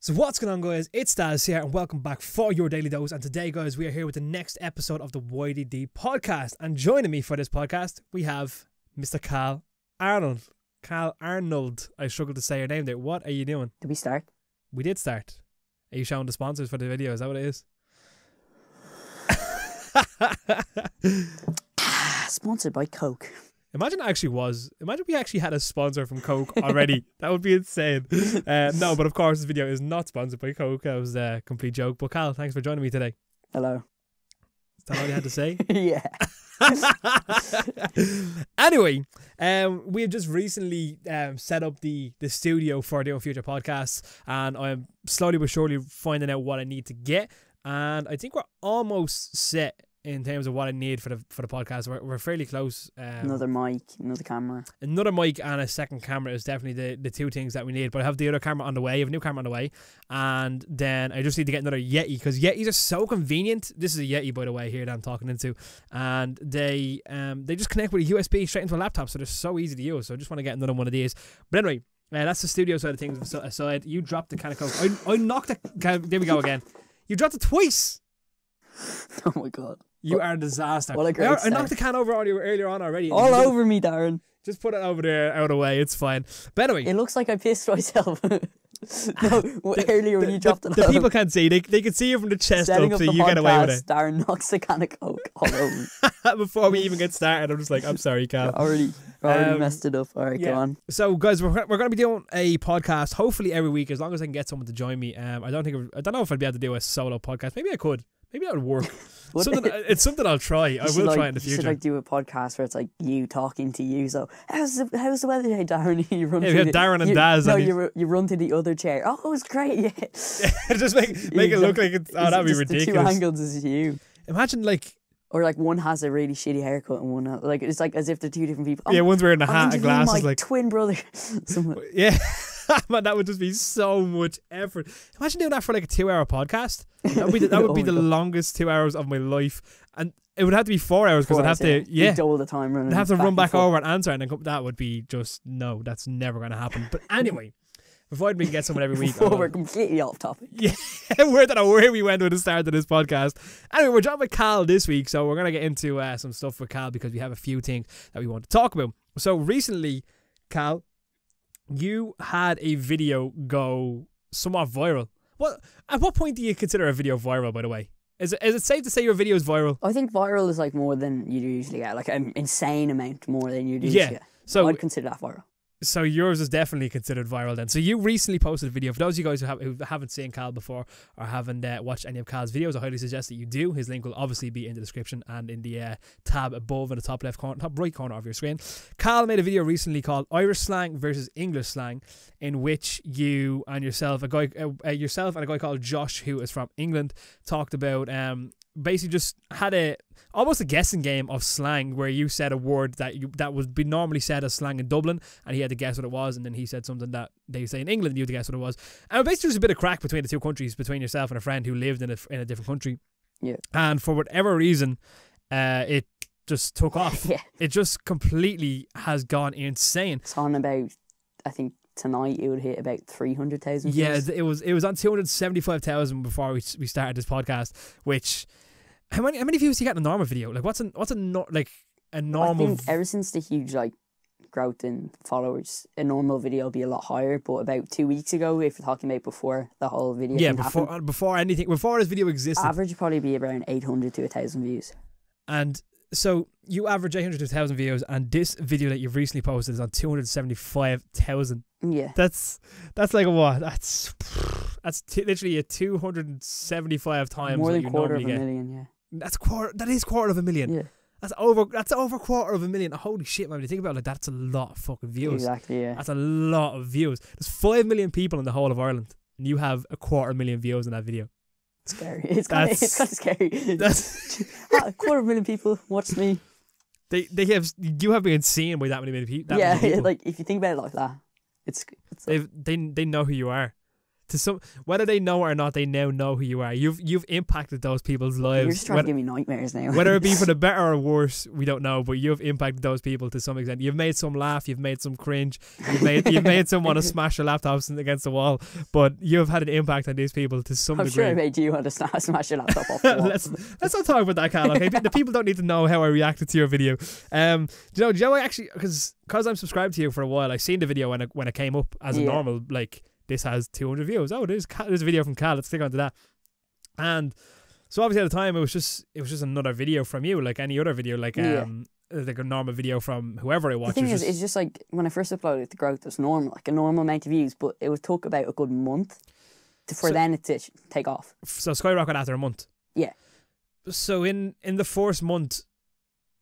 So what's going on, guys? It's Daz here and welcome back for your Daily Dose. And today, guys, we are here with the next episode of the YDD podcast. And joining me for this podcast, we have Mr. Cal Arnold. Cal Arnold. I struggled to say your name there. What are you doing? Did we start? We did start. Are you showing the sponsors for the video? Is that what it is? Sponsored by Coke. Imagine we actually had a sponsor from Coke already. That would be insane. No, but of course this video is not sponsored by Coke. That was a complete joke. But Cal, thanks for joining me today. Hello. Is that all you had to say? Yeah. Anyway, we have just recently set up the studio for the Future Podcasts, and I'm slowly but surely finding out what I need to get, and I think we're almost set in terms of what I need for the podcast. We're fairly close. Another mic, another camera. Another mic and a second camera is definitely the two things that we need. But I have the other camera on the way. I have a new camera on the way. And then I just need to get another Yeti, because Yetis are so convenient. This is a Yeti, by the way, here that I'm talking into. And they just connect with a USB straight into a laptop, so they're so easy to use. So I just want to get another one of these. But anyway, that's the studio side of things aside. You dropped the can of Coke. I knocked it. There we go again. You dropped it twice. Oh my god. You are a disaster. What a great I knocked the can over on you earlier on already. All over me, Darren. Just put it over there, out of the way. It's fine. But anyway. It looks like I pissed myself. Earlier when you dropped it. The people can't see. They can see you from the chest Setting up, so the you get away with it. Darren knocks the can of Coke all over me. Before we even get started, I'm just like, I'm sorry, Cal. Already messed it up. Alright, yeah. Go on. So, guys, we're going to be doing a podcast, hopefully every week, as long as I can get someone to join me. I don't know if I'd be able to do a solo podcast. Maybe I could. Maybe that would work. It's something I'll try. I will try in the future. You should do a podcast where it's like you talking to you. So how's the weather today, Darren? You run. Yeah, we have Darren and Daz. No, you run to the other chair. Oh, it was great. Yeah. Just make it look like it's. Oh, that'd be ridiculous. The two angles is you. Imagine like. Or like one has a really shitty haircut and one like it's like as if they're two different people. Yeah, one's wearing a hat and glasses. My like twin brother. Yeah. Man, that would just be so much effort. Imagine doing that for like a 2-hour podcast. That would be the longest 2 hours of my life, and it would have to be 4 hours because I'd have to double the time running. I'd have to run back over and answer, and then that would be just no. That's never going to happen. But anyway, before we can get someone every week, we're completely off topic. Yeah, we don't know where we went with the start of this podcast. Anyway, we're joined with Cal this week, so we're gonna get into some stuff with Cal because we have a few things that we want to talk about. So recently, Cal, you had a video go somewhat viral. At what point do you consider a video viral, by the way? Is it safe to say your video is viral? I think viral is like more than you usually get, like an insane amount more than you usually get. So I'd consider that viral. So yours is definitely considered viral then. So you recently posted a video. For those of you guys who haven't seen Cal before or haven't watched any of Cal's videos, I highly suggest that you do. His link will obviously be in the description and in the tab above in the top right corner of your screen. Cal made a video recently called Irish Slang versus English Slang, in which you and yourself and a guy called Josh, who is from England, talked about basically just had almost a guessing game of slang where you said a word that would be normally said as slang in Dublin, and he had to guess what it was, and then he said something that they say in England and you had to guess what it was. And basically there's a bit of crack between the two countries, between yourself and a friend who lived in a different country. Yeah. And for whatever reason, it just took off. Yeah. It just completely has gone insane. It's on about, I think tonight it would hit about 300,000 views. Yeah, it was on 275,000 before we started this podcast. Which how many views do you get in a normal video? Like what's a normal? I think ever since the huge growth in followers, a normal video will be a lot higher. But about 2 weeks ago, if you're talking about before the whole video, before this video existed, average would probably be around 800 to 1,000 views. And so you average 800 to 1,000 views, and this video that you've recently posted is on 275,000. Yeah, that's like a what? That's literally a 275 times more than what you quarter of normally a get. million. Yeah, that is quarter of a million. Yeah, that's over a quarter of a million. Holy shit, man! When you think about it, that's a lot of fucking views. Exactly. Yeah, that's a lot of views. There's 5 million people in the whole of Ireland, and you have a 250,000 views in that video. Scary. It's kind of scary. That's a 250,000 people watched me. You have been seen by that many people. Yeah, like if you think about it like that, it's they know who you are. to some, whether they know it or not, they now know who you are. You've impacted those people's lives. You're just trying to give me nightmares now. Whether it be for the better or worse, we don't know, but you've impacted those people to some extent. You've made some laugh, you've made some cringe, you've made some want to smash their laptops against the wall, but you've had an impact on these people to some degree. I'm sure I made you want to smash your laptop off the wall. let's not talk about that, Cal. Okay, the people don't need to know how I reacted to your video. Do you know I actually, because I'm subscribed to you for a while, I seen the video when it came up as a normal, like, this has 200 views. Oh, there's a video from Cal. Let's click onto that. And so obviously at the time it was just another video from you, like any other video, like a normal video from whoever it watches. The thing is, it's just like when I first uploaded it to growth, it was normal, like a normal amount of views, but it would took about a good month then it to take off. So skyrocket after a month. Yeah. So in the first month,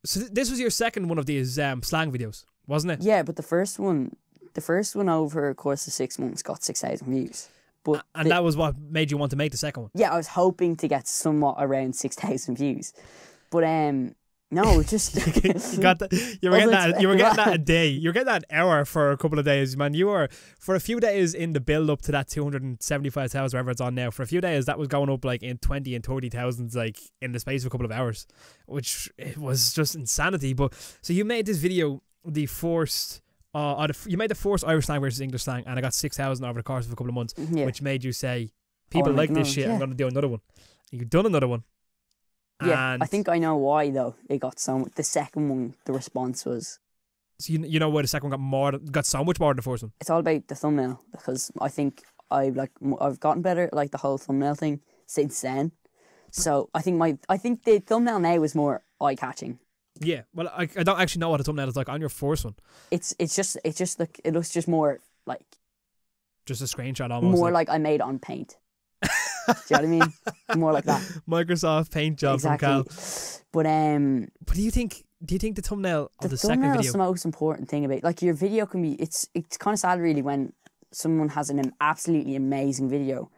so this was your second one of these slang videos, wasn't it? Yeah, but the first one over a course of 6 months got 6,000 views. But that was what made you want to make the second one? Yeah, I was hoping to get somewhat around 6,000 views. But no, just you were getting that a day. You were getting that an hour for a couple of days, man. You were, for a few days in the build up to that 275,000, wherever it's on now, for a few days that was going up like in 20 and 30,000s, like in the space of a couple of hours, which it was just insanity. But so you made this video, you made the first Irish slang versus English slang, and I got 6,000 over the course of a couple of months, which made you say, people like this shit, I'm going to do another one. And you've done another one. Yeah, I think I know why though. It got the second one, the response was. So you know why the second one got so much more than the first one? It's all about the thumbnail, because I think I've gotten better at like the whole thumbnail thing since then. So I think the thumbnail now is more eye catching. Yeah, well, I don't actually know what a thumbnail is like on your first one. It's just like, it looks just more like, just a screenshot almost. More like I made it on Paint. Do you know what I mean? More like that. Microsoft Paint job from Cal. But do you think the thumbnail of the second video video is the most important thing about, like, your video can be, it's kind of sad really when someone has an absolutely amazing video,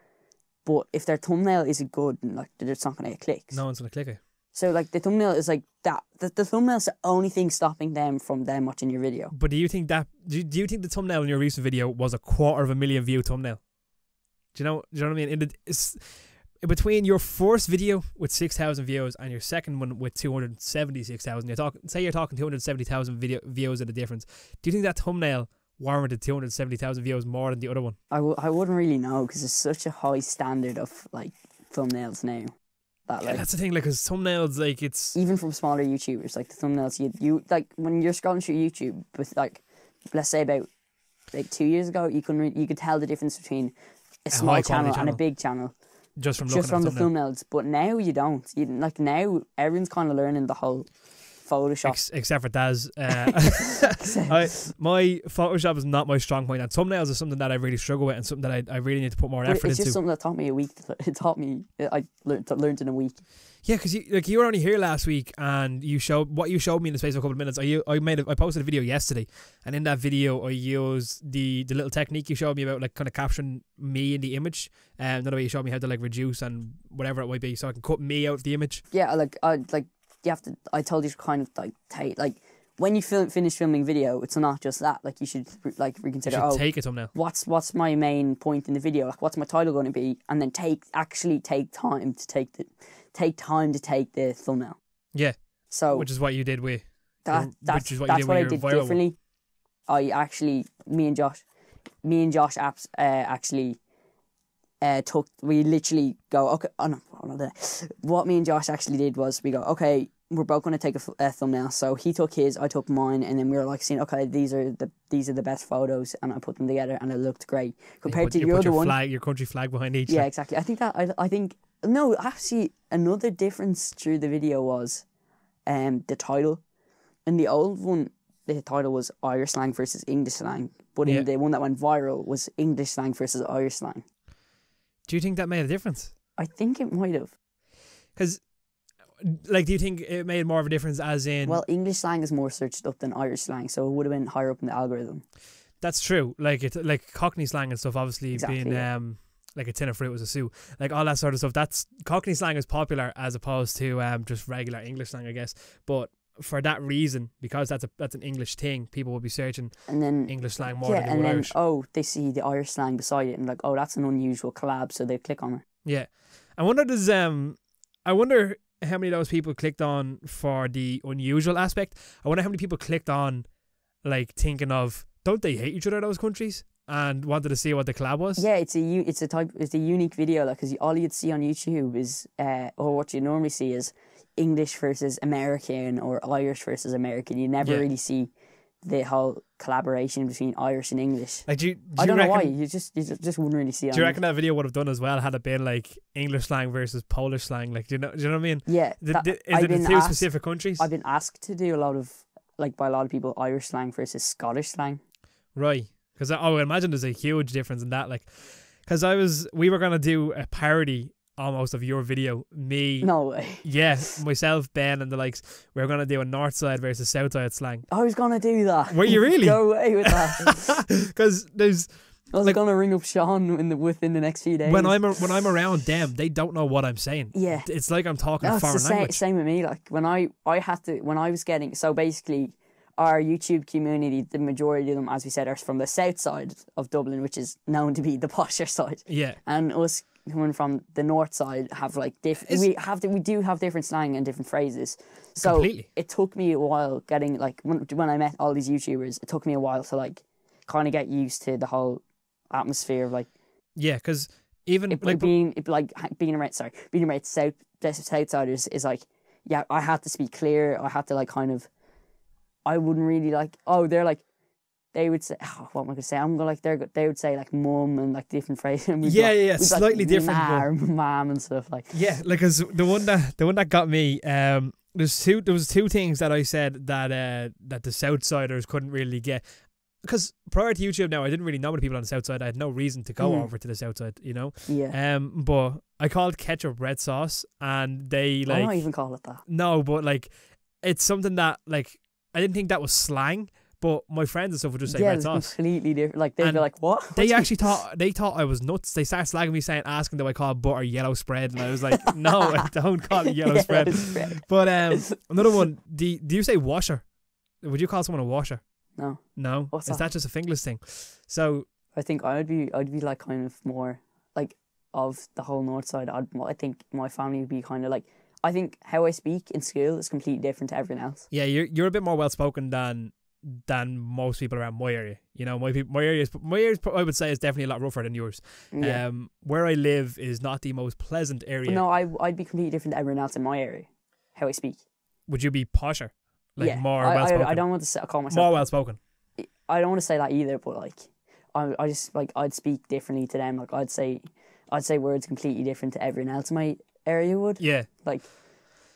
but if their thumbnail isn't good, like, they're just not going to get clicks. No one's going to click it. So like the thumbnail is like that. The thumbnail is the only thing stopping them from them watching your video. But do you think the thumbnail in your recent video was a 250,000 view thumbnail? Do you know what I mean? It's between your first video with 6,000 views and your second one with 276,000. You're talking 270,000 views at the difference. Do you think that thumbnail warranted 270,000 views more than the other one? I wouldn't really know, because it's such a high standard of like thumbnails now. That's the thing, like, because thumbnails, like, it's even from smaller YouTubers, like the thumbnails you like when you're scrolling through YouTube with, like, let's say about like 2 years ago, you could tell the difference between a small channel and a big channel just from the thumbnails. But now you don't. Now everyone's kind of learning the whole Photoshop, except for Daz. My Photoshop is not my strong point, and thumbnails is something that I really struggle with, and something that I really need to put more effort into. It's just something that taught me a week. I learned in a week. Yeah, because you were only here last week, and you showed me in the space of a couple of minutes. I posted a video yesterday, and in that video I used the little technique you showed me about, like, kind of capturing me in the image, and another way you showed me how to, like, reduce and whatever it might be, so I can cut me out of the image. Yeah, you have to. I told you to kind of like take, like, when you finish filming video, it's not just that. Like, you should reconsider. You should take a thumbnail. What's my main point in the video? Like, what's my title going to be? And then take time to take the thumbnail. Yeah. So which is what you did with. That's what I did differently. Me and Josh actually we literally go, okay, what me and Josh actually did was we go, okay, we're both going to take a thumbnail. So he took his, I took mine, and then we were like saying, okay, these are the best photos, and I put them together, and it looked great compared to the other one. Your country flag behind each. Yeah, exactly. I think no, actually, another difference through the video was the title. In the old one, the title was Irish slang versus English slang, but in the one that went viral was English slang versus Irish slang. Do you think that made a difference? I think it might have. Because, like, do you think it made more of a difference as in... Well, English slang is more searched up than Irish slang, so it would have been higher up in the algorithm. That's true. Like Cockney slang and stuff, obviously, being like a tin of fruit was a sou. Like, all that sort of stuff. Cockney slang is popular as opposed to just regular English slang, I guess. But for that reason, because that's an English thing, people will be searching and then English slang more than they would Irish. They see the Irish slang beside it and like, oh, that's an unusual collab, so they click on it. Yeah, I wonder how many of those people clicked on for the unusual aspect. I wonder how many people clicked on like thinking of, don't they hate each other, those countries, and wanted to see what the collab was. Yeah, it's a unique video, like, because all you'd see on YouTube is or what you normally see is English versus American or Irish versus American. You never really see the whole collaboration between Irish and English. Like, I don't know why. You just wouldn't really see it. Do you reckon that video would have done as well had it been like English slang versus Polish slang? Like, do you know what I mean? Yeah. Is it in two specific countries? I've been asked to do a lot of, like, by a lot of people, Irish slang versus Scottish slang. Right. Because I would imagine there's a huge difference in that. Like, because we were going to do a parody almost of your video. Me. No way. Yeah. Myself, Ben, and the likes. We were going to do a north side versus south side slang. I was going to do that. Were you really? Go away with that. Because there's... I was going to ring up Sean within the next few days. When I'm around them, they don't know what I'm saying. Yeah. It's like I'm talking foreign language. language. Same with me. Like, when I was getting... So basically, our YouTube community, the majority of them, as we said, are from the south side of Dublin, which is known to be the posher side. Yeah. And us coming from the north side have like different. We do have different slang and different phrases. So completely. It took me a while getting, like, when I met all these YouTubers, it took me a while to like kind of get used to the whole atmosphere of like. Yeah, because even being around Southsiders is like, yeah, I had to speak clear. I had to like kind of. I wouldn't really like. Oh, they're like, they would say. Oh, what am I gonna say? I'm gonna like. They would say like mum and like different phrases. Slightly different. Mom and stuff like. Yeah, like, cause the one that got me. There was two things that I said that the Southsiders couldn't really get. Because prior to YouTube now, I didn't really know many people on the south side. I had no reason to go over to the south side, you know. Yeah. But I called ketchup red sauce, and they like. I don't even call it that. No, but like, it's something that like I didn't think that was slang, but my friends and stuff would just say red sauce. Completely different. Like they'd be like, "What?" They actually thought I was nuts. They started slagging me, asking, "Do I call butter yellow spread?" And I was like, "No, I don't call it yellow spread." But another one. Do you say washer? Would you call someone a washer? No. What's Is that just a Finglish thing? So I think I'd be like kind of more like of the whole north side. I think my family would be kind of like. I think how I speak in school is completely different to everyone else. Yeah, you're a bit more well spoken than most people around my area. You know, my area I would say is definitely a lot rougher than yours. Yeah. Where I live is not the most pleasant area. But no, I'd be completely different to everyone else in my area. How I speak. Would you be posher? Like more well spoken? I don't want to call myself more well spoken. I don't want to say that either, but like I just like I'd speak differently to them. Like I'd say words completely different to everyone else in my area would. Yeah. Like,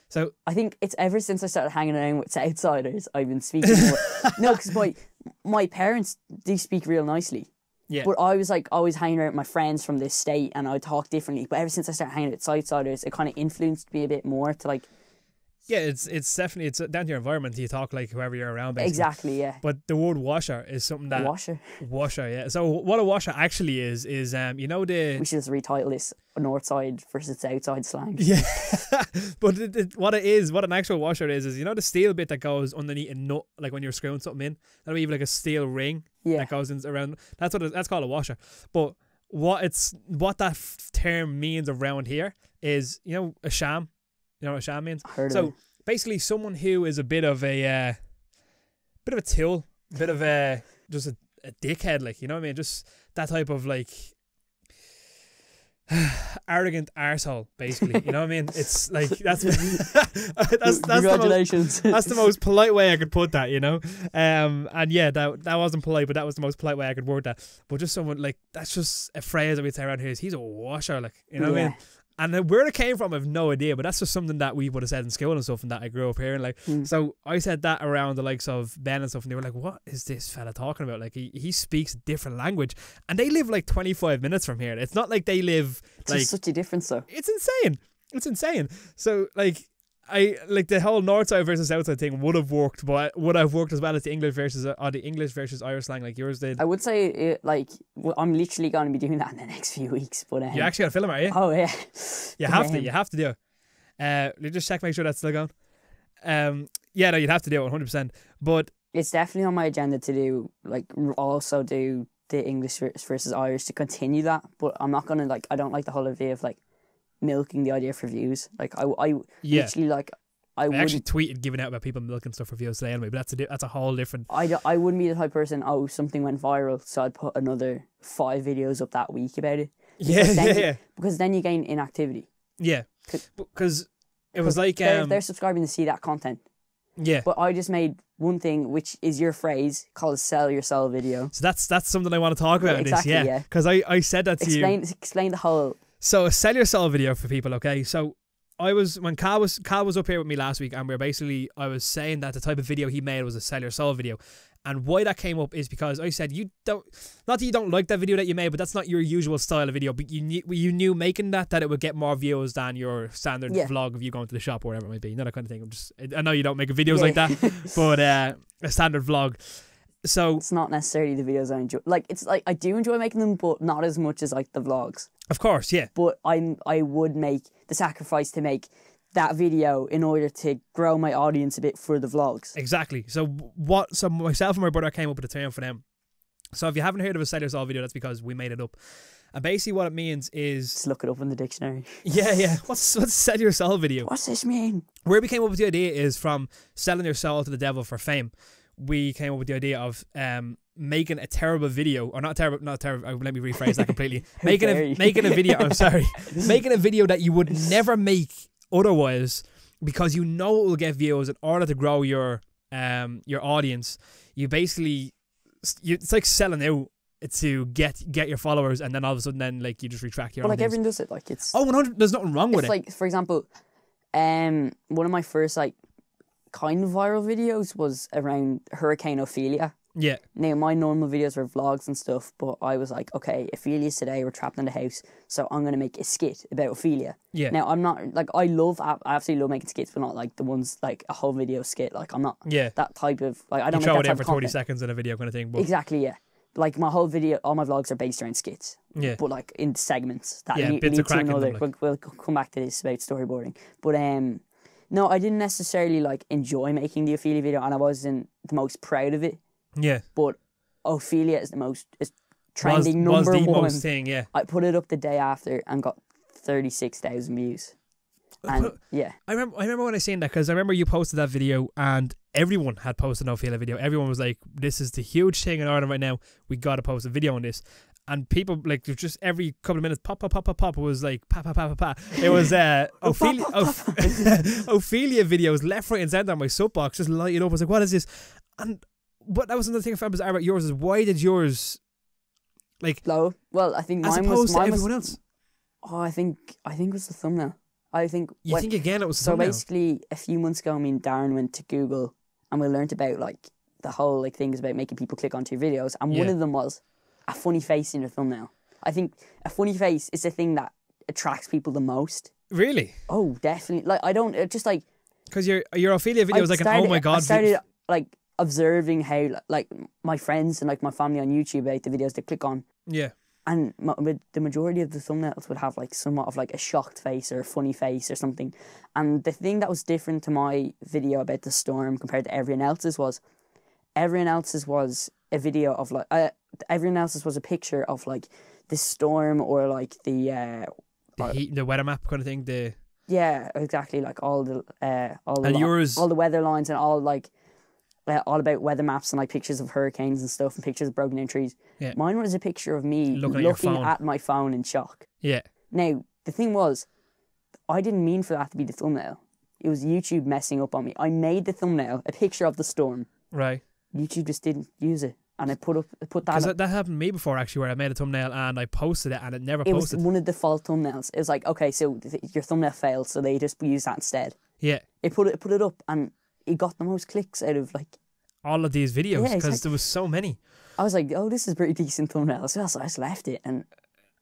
so I think it's ever since I started hanging around with Southsiders, I've been speaking more. No, because my parents do speak real nicely. Yeah. But I was like always hanging around with my friends from this state, and I talk differently. But ever since I started hanging with Southsiders, it kind of influenced me a bit more to like. Yeah, it's definitely down to your environment. You talk like whoever you're around, basically. Exactly, yeah. But the word washer is something that washer, yeah. So what a washer actually is you know the. We should just retitle this north side versus south side slang. Yeah, but what an actual washer is you know the steel bit that goes underneath a nut, like when you're screwing something in. That'll be like a steel ring that goes in around. That's called a washer. But what that term means around here is, you know, a sham. You know what a sham means? So basically, someone who is a bit of a tool, a bit of just a dickhead, like, you know what I mean? Just that type of like arrogant arsehole, basically. You know what I mean? It's like that's congratulations. That's the most polite way I could put that, you know. And yeah, that wasn't polite, but that was the most polite way I could word that. But just someone like that's just a phrase that we say around here is he's a washer, like, you know what I mean? And where it came from, I have no idea, but that's just something that we would have said in school and stuff, and that I grew up hearing. Like, so I said that around the likes of Ben and stuff, and they were like, "What is this fella talking about? Like, he speaks a different language, and they live like 25 minutes from here. It's not like they live like it's such a difference, though. It's insane. It's insane. So like, I like the whole north side versus south side thing would have worked, but would have worked as well as the English versus Irish slang like yours did. I would say I'm literally going to be doing that in the next few weeks. But you actually got to film it, are you? Oh yeah, you have to do it. You just check, make sure that's still going. Yeah, no, you'd have to do it 100%. But it's definitely on my agenda to do, like, also do the English versus Irish to continue that. But I'm not gonna, like, I don't like the whole idea of, like, milking the idea for views. Like, I literally, like, I actually tweeted giving out about people milking stuff for views today anyway, but that's a whole different... I wouldn't be the type of person, something went viral, so I'd put another 5 videos up that week about it. Because then you gain inactivity. Yeah, because it was like... They're subscribing to see that content. Yeah. But I just made one thing, which is your phrase, called sell your soul video. So that's something I want to talk about in this, yeah. Because I said that to you. Explain the whole... So a sell your soul video for people, okay? So when Carl was up here with me last week, and I was saying that the type of video he made was a sell your soul video. And why that came up is because I said, not that you don't like that video that you made, but that's not your usual style of video. But you knew making that it would get more views than your standard vlog of you going to the shop or whatever it might be. You know, that kind of thing. I know you don't make videos like that, but a standard vlog. So it's not necessarily the videos I enjoy. Like, it's like I do enjoy making them, but not as much as like the vlogs. Of course, yeah. But I would make the sacrifice to make that video in order to grow my audience a bit for the vlogs. Exactly. So myself and my brother came up with a term for them. So if you haven't heard of a sell your soul video, that's because we made it up. And basically what it means is... Just look it up in the dictionary. Yeah. What's sell your soul video? What's this mean? Where we came up with the idea is from selling your soul to the devil for fame. We came up with the idea of making a terrible video, or not terrible. Let me rephrase that completely. making a video. I'm sorry, making a video that you would never make otherwise, because you know it will get views. In order to grow your audience, you basically it's like selling out to get your followers, and then all of a sudden, then like you just retract your. But like everyone does it. Like it's 100. There's nothing wrong with it. Like, for example, one of my first like kind of viral videos was around Hurricane Ophelia. Yeah. Now, my normal videos were vlogs and stuff, but I was like, okay, Ophelia's today, we're trapped in the house, so I'm going to make a skit about Ophelia. Yeah. Now, I'm not, like, I absolutely love making skits, but not, like, the ones, like, a whole video skit. Like, I'm not that type of, like, I don't make that type of content. You throw it in for 30 seconds in a video kind of thing. But... Exactly, yeah. Like, my whole video, all my vlogs are based around skits. Yeah. But, like, in segments. That bits of crack in them, like. We'll come back to this about storyboarding. But, no, I didn't necessarily, like, enjoy making the Ophelia video, and I wasn't the most proud of it. Yeah. But Ophelia is trending number one. Most thing, yeah. I put it up the day after and got 36,000 views. And yeah. I remember when I seen that, because I remember you posted that video and everyone had posted an Ophelia video. Everyone was like, this is the huge thing in Ireland right now. We got to post a video on this. And people, like, just every couple of minutes, pop, was like, pa. It was Ophelia videos left, right and centre on my soapbox, just lighting up. I was like, what is this? And but that was another thing I found bizarre about yours, is why did yours, like... Low? Well, I think mine was... to everyone else. Oh, I think it was the thumbnail. I think... You think again it was the thumbnail? So basically, a few months ago, me and Darren went to Google and we learnt about, like, the whole, like, things about making people click onto your videos. And one of them was a funny face in your thumbnail. I think a funny face is the thing that attracts people the most. Really? Oh, definitely. Like, I don't... Just, like... Because your Ophelia video is like an oh my god... I started, like... observing how, like, my friends and, like, my family on YouTube about the videos they click on. Yeah. And the majority of the thumbnails would have, like, somewhat of, like, a shocked face or a funny face or something. And the thing that was different to my video about the storm compared to everyone else's was a video of, like, everyone else's was a picture of, like, the storm or, like, the heat, the weather map kind of thing. Yeah, exactly. Like, all the weather lines and all, like, all about weather maps and like pictures of hurricanes and stuff and pictures of broken down trees. Yeah. Mine was a picture of me looking at my phone in shock. Yeah. Now, the thing was, I didn't mean for that to be the thumbnail. It was YouTube messing up on me. I made the thumbnail a picture of the storm. Right. YouTube just didn't use it. And I put that because that happened to me before, actually, where I made a thumbnail and I posted it and it never posted. It was one of the default thumbnails. It was like, okay, so your thumbnail failed, so they just use that instead. Yeah. It put it up and it got the most clicks out of, like, all of these videos, because there was so many. I was like, oh, this is pretty decent thumbnail. So I just left it, and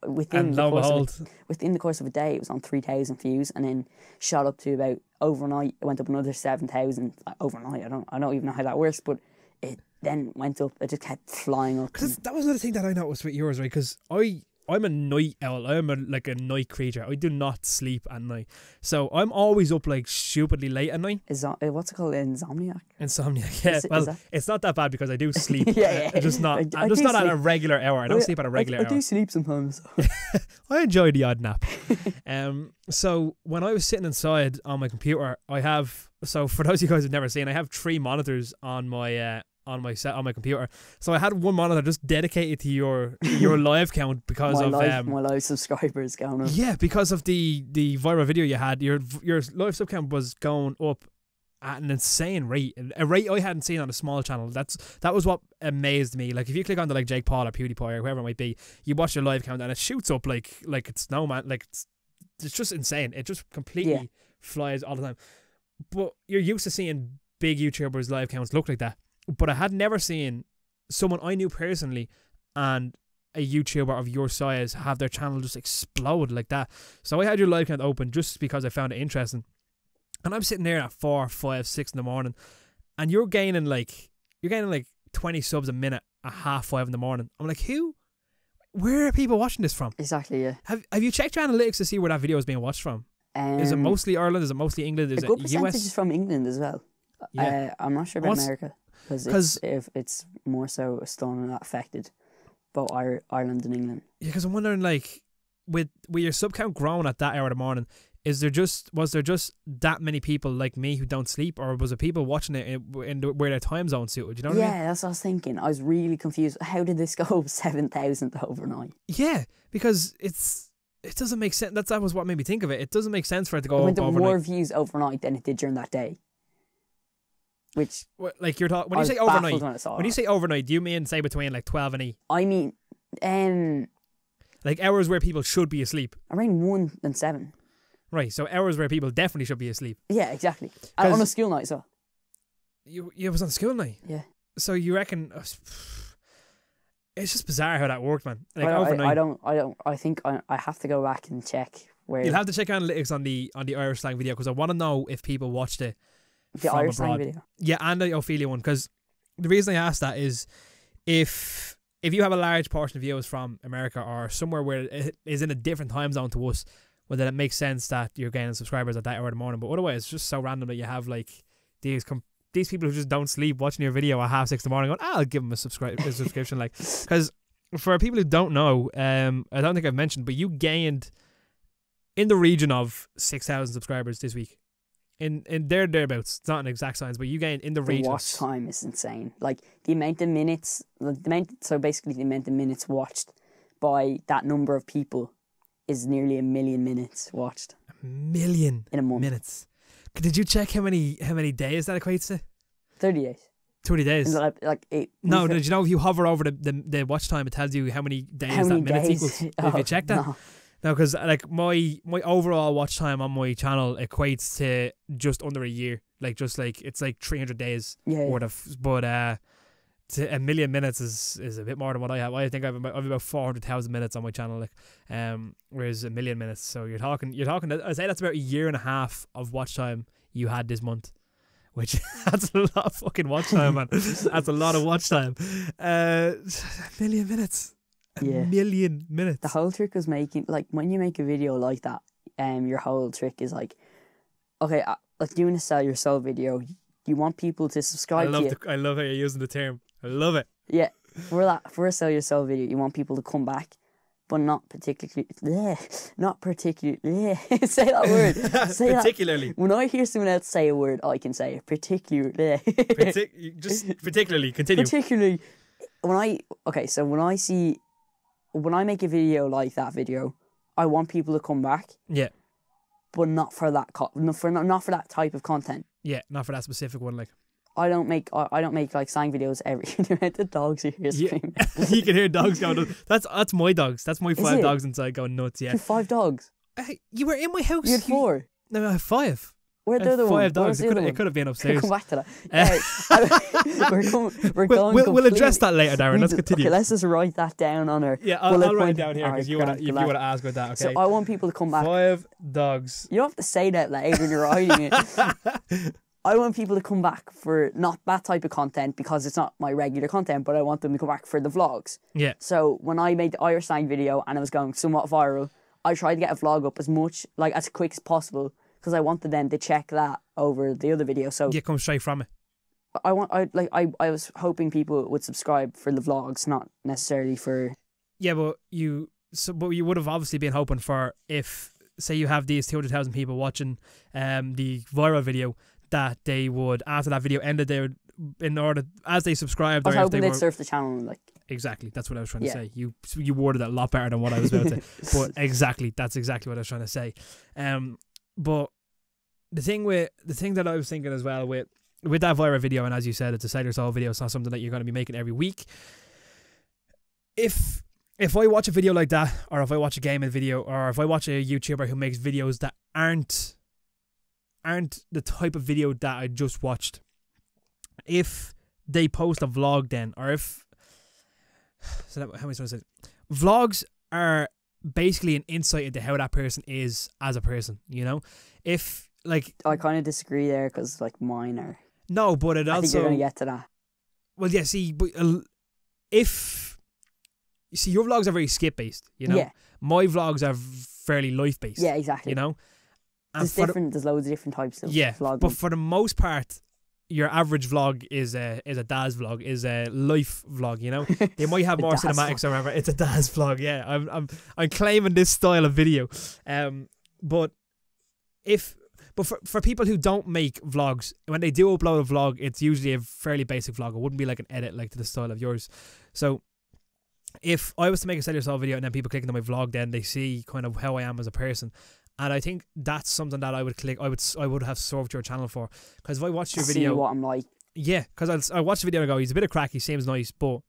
within the course of a day, it was on 3,000 views, and then shot up to about overnight. It went up another 7,000 overnight. I don't even know how that works, but it then went up. It just kept flying up. Because that was another thing that I noticed with yours, right? Because I I'm a night owl. I'm like a night creature. I do not sleep at night. So I'm always up like stupidly late at night. What's it called? Insomniac? Insomniac, yeah. It's not that bad because I do sleep. yeah. I'm just not at a regular hour. I don't sleep at a regular hour. I do sleep sometimes. I enjoy the odd nap. So when I was sitting inside on my computer, so for those of you guys who've never seen, I have 3 monitors on my computer. So I had one monitor just dedicated to your live count because my live subscribers going up. Yeah, because of the viral video you had, your live sub count was going up at an insane rate, a rate I hadn't seen on a small channel. That was what amazed me. Like if you click on like Jake Paul or PewDiePie or whoever it might be, you watch your live count and it shoots up like it's no man, like it's just insane. It just completely flies all the time. But you're used to seeing big YouTubers' live counts look like that. But I had never seen someone I knew personally and a YouTuber of your size have their channel just explode like that. So I had your live count open just because I found it interesting. And I'm sitting there at 4, 5, 6 in the morning, and you're gaining like 20 subs a minute at 4:30 in the morning. I'm like, where are people watching this from? Exactly, yeah. Have you checked your analytics to see where that video is being watched from? Is it mostly Ireland? Is it mostly England? Is it US? Percentage is from England as well. Yeah. I'm not sure about America. Because it's more so Estonia that affected both Ireland and England. Yeah, because I'm wondering, like, with your sub count growing at that hour of the morning, was there just that many people like me who don't sleep, or was it people watching it where their time zone suited? You know what I mean? Yeah, that's what I was thinking. I was really confused. How did this go 7,000 overnight? Yeah, because it doesn't make sense. That was what made me think of it. It doesn't make sense for it to go up overnight. More views overnight than it did during that day. Which, like, you're talking when you say overnight? When you say overnight, do you mean say between like 12 and 8? I mean, like hours where people should be asleep. Around 1 and 7. Right, so hours where people definitely should be asleep. Yeah, exactly. And on a school night, so. You was on school night. Yeah. So you reckon? It's just bizarre how that worked, man. Like overnight. I think I have to go back and check where. You'll have to check analytics on the Irish slang video because I want to know if people watched it. The Irish slang video. Yeah, and the Ophelia one, because the reason I asked that is if you have a large portion of viewers from America or somewhere where it is in a different time zone to us, well then it makes sense that you're gaining subscribers at that hour of the morning. But otherwise, it's just so random that you have like these people who just don't sleep watching your video at 6:30 in the morning going, I'll give them a subscription. Like, because for people who don't know, I don't think I've mentioned, but you gained in the region of 6,000 subscribers this week. In thereabouts, it's not an exact science, but you gained in the region. The watch time is insane. Like the amount of minutes, so basically the amount of minutes watched by that number of people is nearly 1 million minutes watched. 1 million in a month. Minutes. Did you check how many days that equates to? 30 days. 30 days. Like no, did you know if you hover over the watch time, it tells you how many days that minutes equals? Have you checked that? No, because like my overall watch time on my channel equates to just under a year. Like it's like 300 days worth of. But to 1 million minutes is a bit more than what I have. I think I've about 400,000 minutes on my channel. Like whereas 1 million minutes. So you're talking. I'd say that's about 1.5 years of watch time you had this month. Which that's a lot of fucking watch time, man. That's a lot of watch time. 1 million minutes. A million minutes. The whole trick was making, like, when you make a video like that, your whole trick is like, okay, like doing a sell your soul video, you want people to subscribe to you. I love how you're using the term. I love it. Yeah, for a sell your soul video, you want people to come back, but not particularly. Say that word. Say particularly. That. When I hear someone else say a word, I can say it. Particularly. Just particularly. Continue. Particularly, when I make a video like that video, I want people to come back. Yeah. But not for that not for that type of content. Yeah, not for that specific one. Like, I don't make like sang videos every. The dogs here screaming. You can hear dogs going. That's my dogs. That's my 5 dogs inside going nuts. Yeah. You 5 dogs. You were in my house. You had 4. No, I have 5. Where the other 5 dogs. It could have been upstairs. Come back to that. We'll address that later, Darren. Let's continue. Okay, let's just write that down on our. Yeah, I'll write it down here because you want to ask about that. Okay. So I want people to come back. 5 dogs. You don't have to say that loud when you're writing it. I want people to come back for not that type of content because it's not my regular content, but I want them to come back for the vlogs. Yeah. So when I made the Irish slang video and it was going somewhat viral, I tried to get a vlog up as quick as possible because I wanted them to check that over the other video. So yeah, come straight from it. I was hoping people would subscribe for the vlogs, not necessarily for. Yeah, but you would have obviously been hoping for, if say you have these 200,000 people watching the viral video, that they would, after that video ended, they would, in order, as they subscribed, I was hoping they'd surf the channel like. Exactly, that's what I was trying to say. You worded it a lot better than what I was about to say. But that's exactly what I was trying to say. But the thing that I was thinking as well with that viral video, and as you said, it's a sell yourself video, it's not something that you're going to be making every week. If I watch a video like that, or if I watch a gaming video, or if I watch a YouTuber who makes videos that aren't the type of video that I just watched, if they post a vlog then, or if how am I supposed to say it? Vlogs are basically an insight into how that person is as a person, you know? If like, I kind of disagree there because like mine are. No, but it also. I think you're going to get to that. Well, yeah. See, but if you see, your vlogs are very skip based, you know. Yeah. My vlogs are fairly life based. Yeah, exactly. You know. And there's loads of different types of vlogging. But for the most part, your average vlog is a Daz vlog, is a life vlog, you know. They might have more cinematics or whatever. It's a Daz vlog, yeah. I'm claiming this style of video. But for people who don't make vlogs, when they do upload a vlog, it's usually a fairly basic vlog. It wouldn't be like an edit like to the style of yours. So if I was to make a sell yourself video and then people click into my vlog, then they see kind of how I am as a person. And I think that's something that I would have served your channel for. Because if I watched your video, see what I'm like. Yeah, because I watched the video and go, he's a bit of crack, he seems nice, but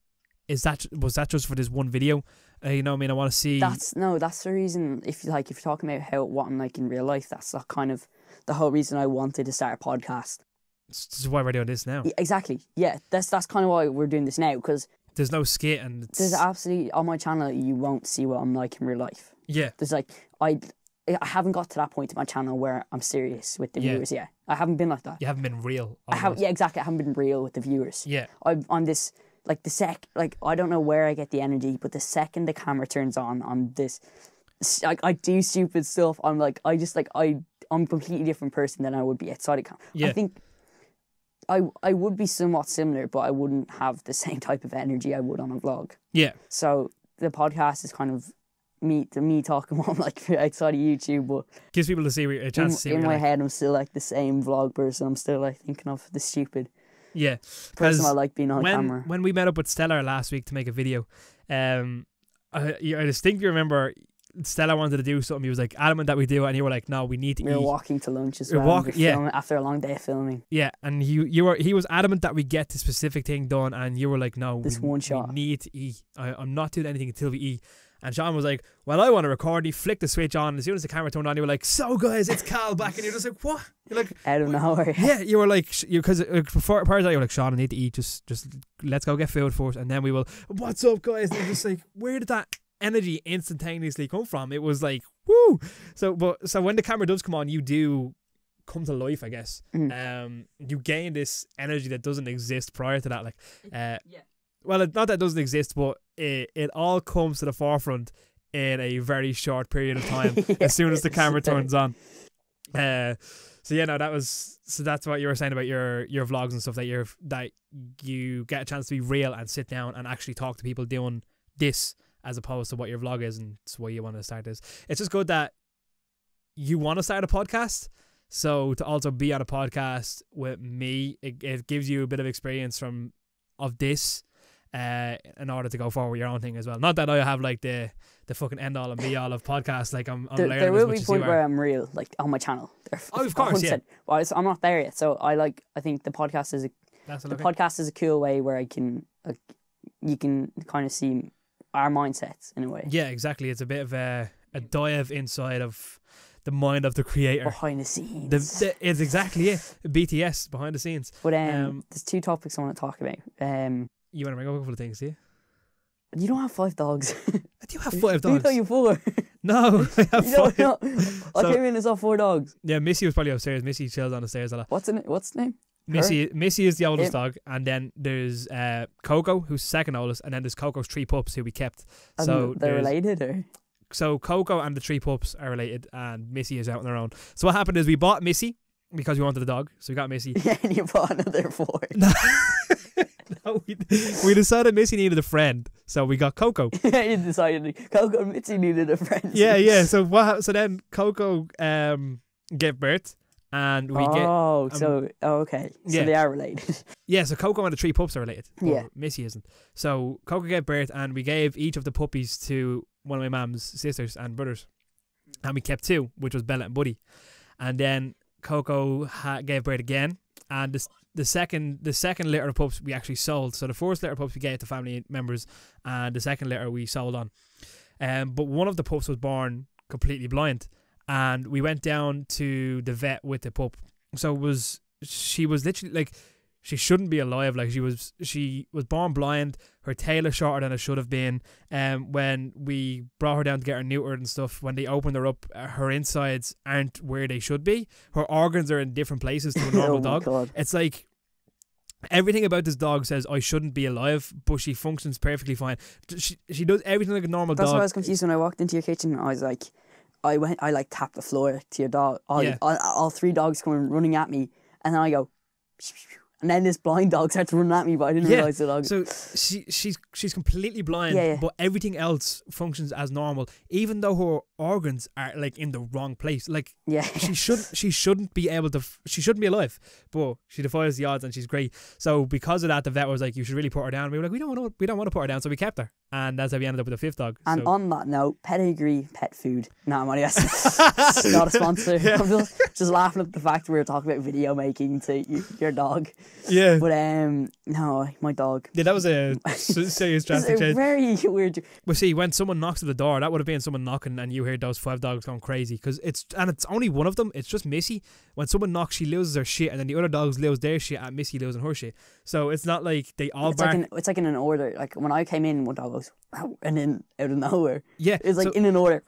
was that just for this one video? You know what I mean? I want to see. That's the reason. If you're talking about what I'm like in real life, that's kind of the whole reason I wanted to start a podcast. This is why we're doing this now. Yeah, exactly. Yeah, that's kind of why we're doing this now, because there's no skit and there's absolutely, on my channel you won't see what I'm like in real life. Yeah. There's I haven't got to that point in my channel where I'm serious with the viewers yet. I haven't been like that. You haven't been real. Yeah, exactly. I haven't been real with the viewers. Yeah. I'm this, I don't know where I get the energy, but the second the camera turns on, I'm this, I do stupid stuff. I'm I'm a completely different person than I would be outside of camera. Yeah. I think I would be somewhat similar, but I wouldn't have the same type of energy I would on a vlog. Yeah. So the podcast is kind of me talking what I'm like outside of YouTube, but gives people to see a chance to see. In my head, I'm still like the same vlog person. I'm still like thinking of the stupid person I like being on camera. When we met up with Stella last week to make a video, I distinctly remember Stella wanted to do something. He was like adamant that we do it, and you were like, "No, we need to eat." We were walking to lunch as well. After a long day of filming. Yeah, and he was adamant that we get the specific thing done, and you were like, "No, we need to eat. I'm not doing anything until we eat." And Sean was like, "Well, I want to record." He flicked the switch on, and as soon as the camera turned on, you were like, "So guys, it's Cal back," and you're just like, "What?" You're like, out of nowhere. Yeah, you were like, because prior to that, you were like, "Sean, I need to eat. Just let's go get food first, and then we will." What's up, guys? And you're just like, where did that energy instantaneously come from? It was like, woo. So when the camera does come on, you do come to life, I guess. You gain this energy that doesn't exist prior to that. Well, not that it doesn't exist, but it all comes to the forefront in a very short period of time as soon as the camera turns on. So that's what you were saying about your vlogs and stuff, that you get a chance to be real and sit down and actually talk to people doing this, as opposed to what your vlog is, and it's why you want to start this. It's just good that you want to start a podcast. So to also be on a podcast with me, it gives you a bit of experience of this, in order to go forward with your own thing as well. Not that I have like the fucking end all and be all of podcasts. Like I'm learning there will as much be a as point you where are. I'm real, like on my channel. Of course, yeah. Well, I'm not there yet, so I think the podcast is podcast is a cool way where you can kind of see our mindsets in a way. Yeah, exactly. It's a bit of a dive inside of the mind of the creator, behind the scenes. It's exactly it. BTS, behind the scenes. But there's two topics I want to talk about. You want to bring up a couple of things, do you? You don't have 5 dogs. I do have 5 dogs. I thought you 4. No, I have five. No. I came in and saw 4 dogs. Yeah, Missy was probably upstairs. Missy chills on the stairs a lot. What's the name? Missy is the oldest dog, and then there's Coco, who's the second oldest, and then there's Coco's 3 pups who we kept. So they're related, or? So Coco and the 3 pups are related, and Missy is out on her own. So what happened is we bought Missy because we wanted a dog, so we got Missy. Yeah, and you bought another 4. No, we decided Missy needed a friend, so we got Coco. You decided Coco and Missy needed a friend. Yeah. So so then Coco gave birth. And we okay. So they are related. Yeah, so Coco and the 3 pups are related. Yeah. Missy isn't. So Coco gave birth, and we gave each of the puppies to one of my mum's sisters and brothers. And we kept 2, which was Bella and Buddy. And then Coco gave birth again. And the second litter of pups we actually sold. So the first litter of pups we gave to family members, and the second litter we sold on. But one of the pups was born completely blind. And we went down to the vet with the pup. So she was literally like, she shouldn't be alive. Like she was born blind. Her tail is shorter than it should have been. When we brought her down to get her neutered and stuff, when they opened her up, her insides aren't where they should be. Her organs are in different places to a normal dog. God. It's like everything about this dog says I shouldn't be alive, but she functions perfectly fine. She does everything like a normal dog. That's why I was confused when I walked into your kitchen. I was like, I like tapped the floor to your dog. All 3 dogs come running at me, and then I go, and then this blind dog starts running at me, but I didn't realise the dog. So she's completely blind, but everything else functions as normal, even though her organs are like in the wrong place. Like she shouldn't be able to. She shouldn't be alive, but she defies the odds, and she's great. So because of that, the vet was like, "You should really put her down." We were like, "We don't want to put her down," so we kept her, and that's how we ended up with a 5th dog. And on that note, pedigree pet food. No, I'm only not a sponsor. Yeah. I'm just laughing at the fact we were talking about video making to your dog. Yeah. But no, my dog. Yeah, that was a serious drastic change. Very weird. But see, when someone knocks at the door, that would have been someone knocking, and you heard those 5 dogs going crazy because it's only one of them. It's just Missy. When someone knocks, she loses her shit, and then the other dogs lose their shit at Missy losing her shit. So it's not like they all bark. It's like in an order. Like when I came in, one dog goes, and then out of nowhere. Yeah, it's like in an order.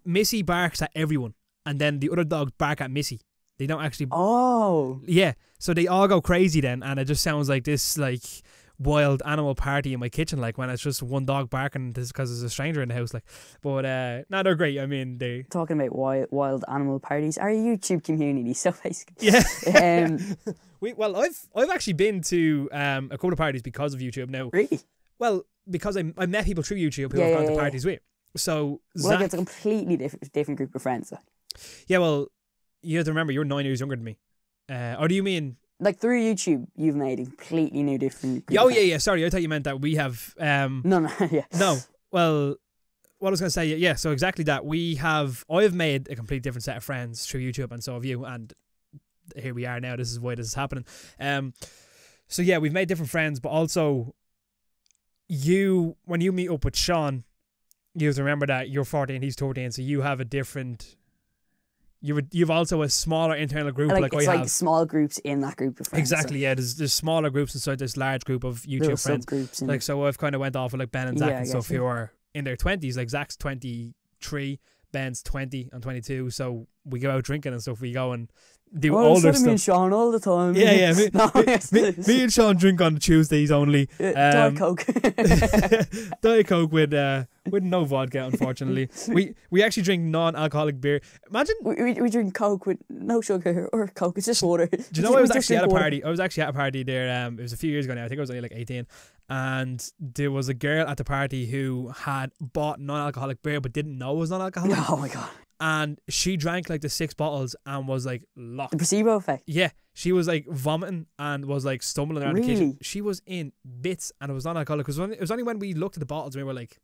Missy barks at everyone, and then the other dogs bark at Missy. They don't actually. Oh. Yeah, so they all go crazy then, and it just sounds like this like wild animal party in my kitchen, like when it's just one dog barking because there's a stranger in the house. Like, but no, they're great. I mean, they talking about wild animal parties. Our YouTube community, so basically, yeah. I've actually been to a couple of parties because of YouTube now. Really? Well, because I met people through YouTube who I've gone to parties with. So Zach, it's a completely different group of friends. Yeah, well, you have to remember you're 9 years younger than me. Or do you mean like through YouTube you've made a completely new different group of friends? Yeah. Sorry, I thought you meant that we have. No. Yeah. No. Well, what I was going to say. Yeah. So exactly that I have made a completely different set of friends through YouTube, and so have you. And here we are now. This is why this is happening. So yeah, we've made different friends, but also when you meet up with Sean, you have to remember that you're 14, he's 13, so you have a different. You've also a smaller internal group like I have. It's like small groups in that group of friends. Exactly, yeah. There's smaller groups inside this large group of YouTube friends. Like, so I've kind of went off with like Ben and Zach and stuff who are in their 20s. Like Zach's 23, Ben's 20 and 22. So we go out drinking and stuff. We go and do older stuff. Me and Sean all the time. Yeah. Me and Sean drink on Tuesdays only. Diet Coke. Diet Coke with no vodka, unfortunately. we actually drink non-alcoholic beer. Imagine we drink Coke with no sugar or Coke. It's just water. Do you know I was actually at a party? I was actually at a party there. It was a few years ago now. I think I was only like 18. And there was a girl at the party who had bought non-alcoholic beer but didn't know it was non-alcoholic. Oh my god. And she drank like the 6 bottles and was like locked. The placebo effect. Yeah. She was like vomiting and was like stumbling around the kitchen. She was in bits, and it was non-alcoholic. Because it was only when we looked at the bottles we were like,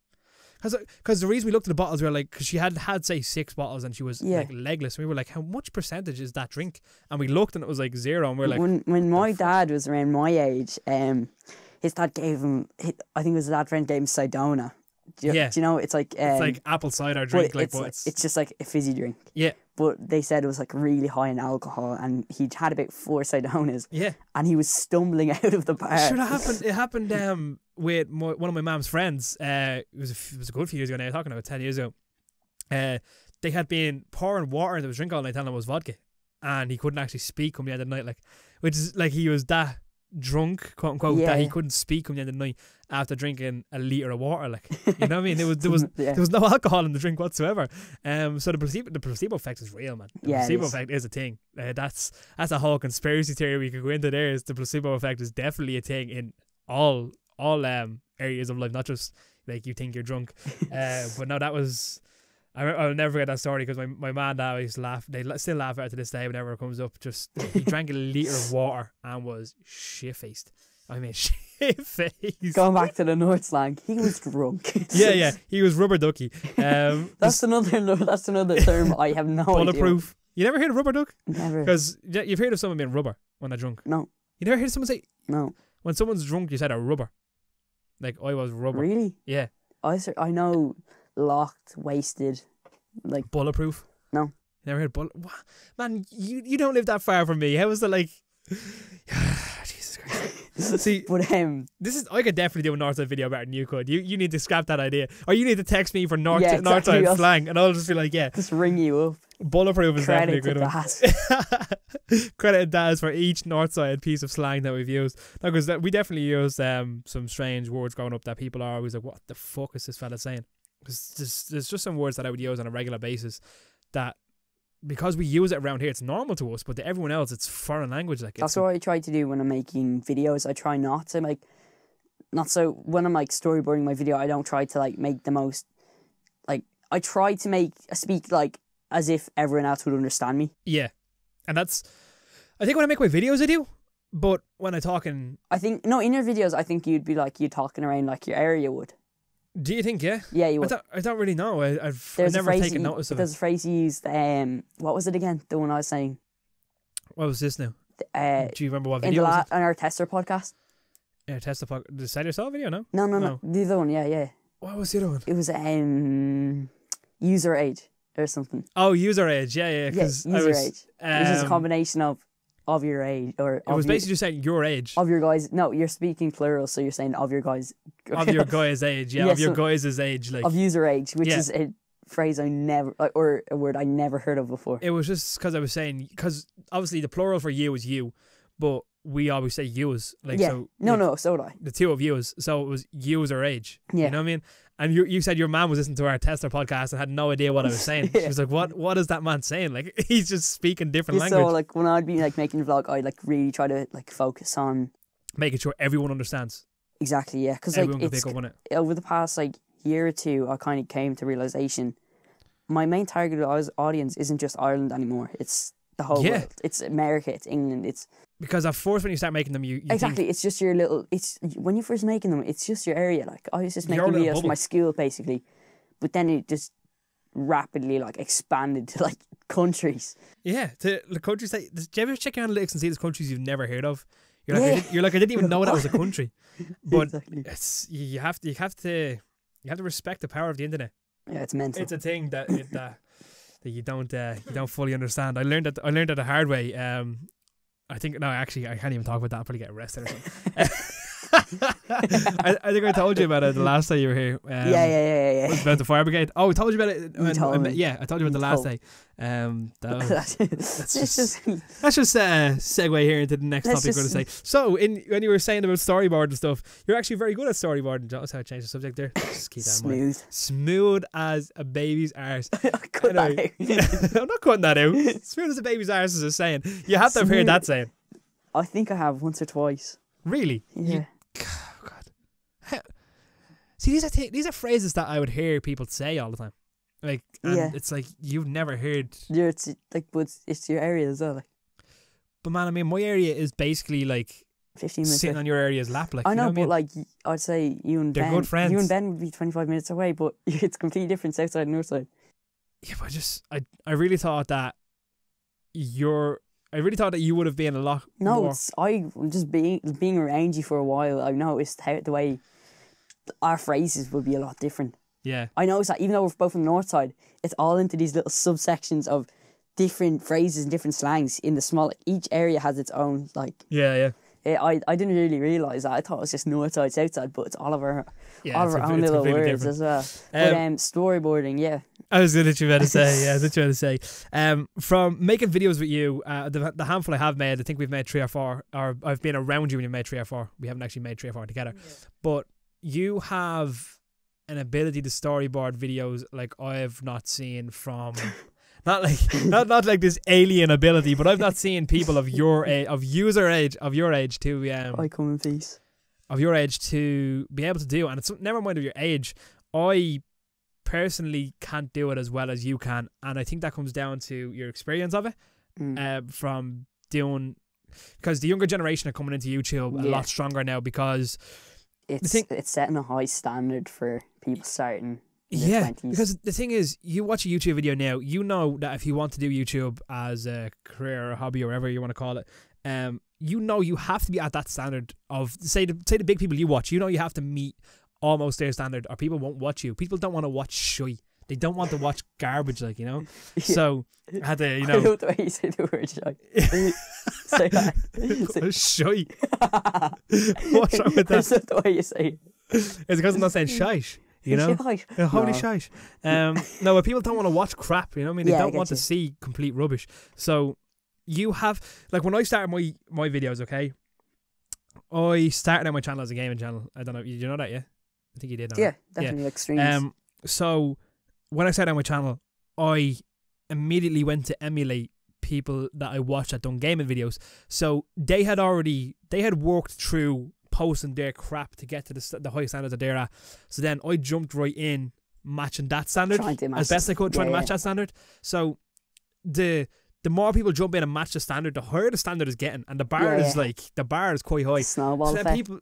because the reason we looked at the bottles, we were like, because she had say 6 bottles and she was like legless. And we were like, how much percentage is that drink? And we looked and it was like 0. And we were like, when my dad was around my age, his dad gave him, I think it was his dad friend gave him Sedona. Do you know, it's like apple cider drink, but it's just like a fizzy drink. Yeah. But they said it was like really high in alcohol, and he'd had about 4 Sedonas. Yeah. And he was stumbling out of the bar. It happened with one of my mum's friends. It was a good few years ago now, talking about 10 years ago. they had been pouring water into his drink all night, telling him it was vodka, and he couldn't actually speak come the end of the night, like, which is like he was that drunk, quote unquote, that he couldn't speak come the end of the night after drinking a litre of water, like, you know what I mean? There was no alcohol in the drink whatsoever. So the placebo effect is real, man. The placebo effect is a thing. That's a whole conspiracy theory we could go into there. Is the placebo effect is definitely a thing in all areas of life, not just like you think you're drunk. But no, that was, I'll never forget that story, because my man and dad always laugh. They still laugh at it to this day whenever it comes up. Just he drank a litre of water and was shit faced. I mean, shit faced. Going back to the North slang, he was drunk. yeah, he was rubber ducky. That's another term I have no bulletproof. idea. You never heard of rubber duck? Never. Because you've heard of someone being rubber when they're drunk. No. You never heard someone say? No. When someone's drunk, you said a rubber. Like, I was rubber. Really? Yeah. I know locked, wasted, like bulletproof. No. Never heard man, you don't live that far from me. How was it like? Jesus Christ. See, but this is, I could definitely do a Northside video better than you could. You need to scrap that idea, or you need to text me for Northside slang, and I'll just be like, just ring you up. Bulletproof is Credit definitely a good one. Credit to Daz for each Northside piece of slang that we've used. Because we definitely used some strange words growing up that people are always like, what the fuck is this fella saying? Because there's just some words that I would use on a regular basis that, because we use it around here, it's normal to us, but to everyone else, it's foreign language. Like, that's what I try to do when I'm making videos. I try not to when I'm like storyboarding my video, I don't try to like make the most, like, I try to speak like as if everyone else would understand me. Yeah. And that's, I think when I make my videos I do, but when I talk in your videos, I think you'd be like, you talking around like your area would. Do you think? Yeah. Yeah, you would. I don't really know. I've never taken notice of it. There's a phrase you used. What was it again? The one I was saying. What was this now? Do you remember what video was it? On our Tester podcast. Yeah, Tester podcast. The Sell Yourself video, no? No. The other one, yeah. What was the other one? It was user age or something. Oh, user age, yeah. User age. Which is a combination of your age, or it was basically just saying your age of your guys. No, you're speaking plural, so you're saying of your guys, of your guys' age, of your guys' age, like of user age, which is a phrase I never, or a word I never heard of before. It was just because I was saying, because obviously the plural for you is you, but we always say yous, like so. No, so would I. The two of yous, so it was user age. Yeah, you know what I mean. And you said your man was listening to our Tester podcast and had no idea what I was saying. She was like, what is that man saying? Like, he's just speaking different language. So like when I'd be like making a vlog, I'd like really try to like focus on making sure everyone understands. Exactly, yeah. Because like it's, over the past like year or two, I kind of came to realization my main target audience isn't just Ireland anymore. It's the whole world. It's America, it's England, it's... Because at first when you start making them, you exactly, it's just your little... It's when you're first making them, it's just your area. Like, I was just making videos for my school, basically. But then it just rapidly, like, expanded to, like, countries. Yeah, to the countries that... Do you ever check your analytics and see there's countries you've never heard of? You're like, I didn't even know that was a country. But it's, you have to respect the power of the internet. Yeah, it's mental. It's a thing that you don't fully understand. I learned that the hard way. I think I can't even talk about that. I'll probably get arrested or something. I think I told you about it the last time you were here. Yeah. About the fire brigade. Oh, I told you about it. I told you about it the last day. Let's just segue here into the next topic we're going to say. So, when you were saying about storyboard and stuff, you're actually very good at storyboarding. That's how I changed the subject there. Just keep that in mind. Smooth as a baby's arse. Cut that out. I'm not cutting that out. Smooth as a baby's arse is a saying. You have to have heard that saying. I think I have once or twice. Really? Yeah. Oh God. See, these are phrases that I would hear people say all the time. Like, and it's like you've never heard. Yeah, it's like, but it's your area as well. Like. But man, I mean, my area is basically like 15 minutes sitting on your are's lap. Like, I know, but like I'd say you and Ben, good friends. You and Ben would be 25 minutes away, but it's completely different, south side and north side. Yeah, but I really thought that you would have been a lot more. I just being around you for a while, I noticed how the way our phrases would be a lot different. Yeah. I noticed that even though we're both from the north side, it's all into these little subsections of different phrases and different slangs in the small... Each area has its own, like... Yeah. I didn't really realise that. I thought it was just north side, south side, but it's all of our own little words different. As well. But storyboarding, yeah. I was literally about to say, I was literally about to say, from making videos with you, the handful I have made, I think we've made 3 or 4, or I've been around you when you've made 3 or 4. We haven't actually made 3 or 4 together. Yeah. But you have an ability to storyboard videos like I've not seen from... Not like this alien ability, but I've not seen people of your age, of your age to I come in peace. Of your age to be able to do, and it's never mind of your age. I personally can't do it as well as you can, and I think that comes down to your experience of it, from doing, because the younger generation are coming into YouTube a lot stronger now, because it's setting a high standard for people starting. Yeah, 20s. Because the thing is, you watch a YouTube video now, you know that if you want to do YouTube as a career or a hobby or whatever you want to call it, you know you have to be at that standard of, say the big people you watch, you know you have to meet almost their standard or people won't watch you. People don't want to watch shy. They don't want to watch garbage, like, you know. So I had to, you know. I love the way you say the word shy. Say that. Shy. What's wrong with that? It's not the way you say it. It's because I'm not saying shite. You know, holy shite. No, but people don't want to watch crap. You know what I mean? They don't want to see complete rubbish. So you have, like, when I started my videos, okay, I started out my channel as a gaming channel. I don't know, you know that, yeah? I think you did know. Yeah, definitely, like streams. So when I started out my channel, I immediately went to emulate people that I watched that done gaming videos. So they had worked through posting their crap to get to the high standards that they're at. So then I jumped right in matching that standard as best I could, trying to match that standard. So the more people jump in and match the standard, the higher the standard is getting, and the bar is the bar is quite high. Snowball effect. People,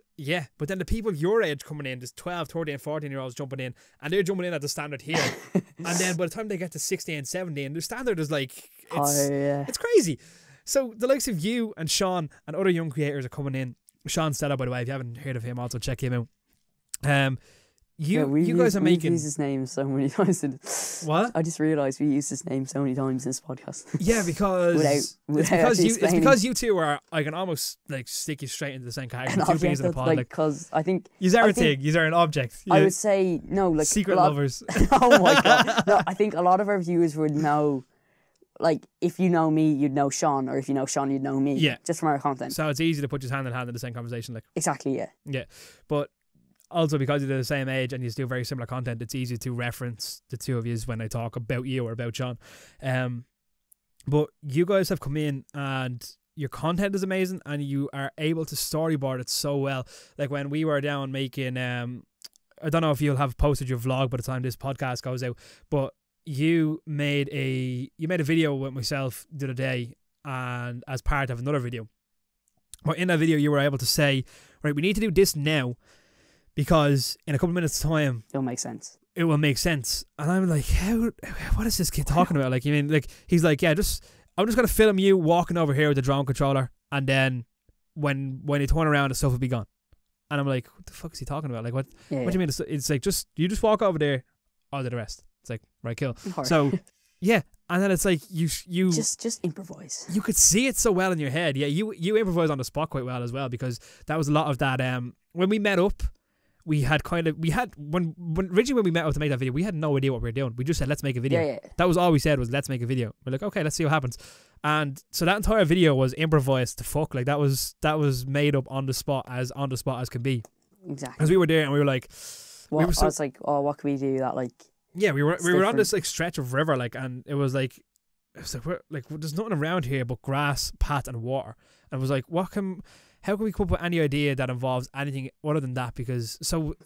but then the people your age coming in, there's 12, 13, 14-year-olds jumping in, and they're jumping in at the standard here. And then by the time they get to 16, 17, the standard is like, it's crazy. So the likes of you and Sean and other young creators are coming in. Sean Stella, by the way, if you haven't heard of him, also check him out. You guys are making... We've used his name so many times. What? I just realised we used his name so many times in this podcast. Yeah, because... it's because you two are... I can almost like stick you straight into the same category. Two things in a pod. Because I think... You're a thing. You're an object. I would say, no, like... Secret lovers. Oh my God. No, I think a lot of our viewers would know... Like, if you know me, you'd know Sean, or if you know Sean, you'd know me. Yeah. Just from our content. So it's easy to put your hand in hand in the same conversation. Like. Exactly, yeah. Yeah. But also because you're the same age and you do very similar content, it's easy to reference the two of you when I talk about you or about Sean. But you guys have come in and your content is amazing and you are able to storyboard it so well. Like when we were down making, I don't know if you'll have posted your vlog by the time this podcast goes out, but you made a video with myself the other day, and as part of another video. But in that video you were able to say, right, we need to do this now because in a couple of minutes time it'll make sense. It will make sense. And I'm like, what is this kid talking about? Like, you mean, like, he's like, yeah, I'm just gonna film you walking over here with the drone controller, and then when you turn around the stuff will be gone. And I'm like, what the fuck is he talking about? Like, what do you mean? It's like, you just walk over there, I'll do the rest. It's like, right, cool. So, yeah, and then it's like you just improvise. You could see it so well in your head. Yeah, you improvise on the spot quite well as well, because that was a lot of that. When we met up, when originally when we met up to make that video, we had no idea what we were doing. We just said, let's make a video. Yeah. That was all we said, was let's make a video. We're like, okay, let's see what happens. And so that entire video was improvised to fuck. Like that was made up on the spot as can be. Exactly. Because we were there and we were like, I was like, oh, what can we do that like? Yeah, we were on this like stretch of river, like, and it was like there's nothing around here but grass, path, and water. And it was like, how can we come up with any idea that involves anything other than that? Because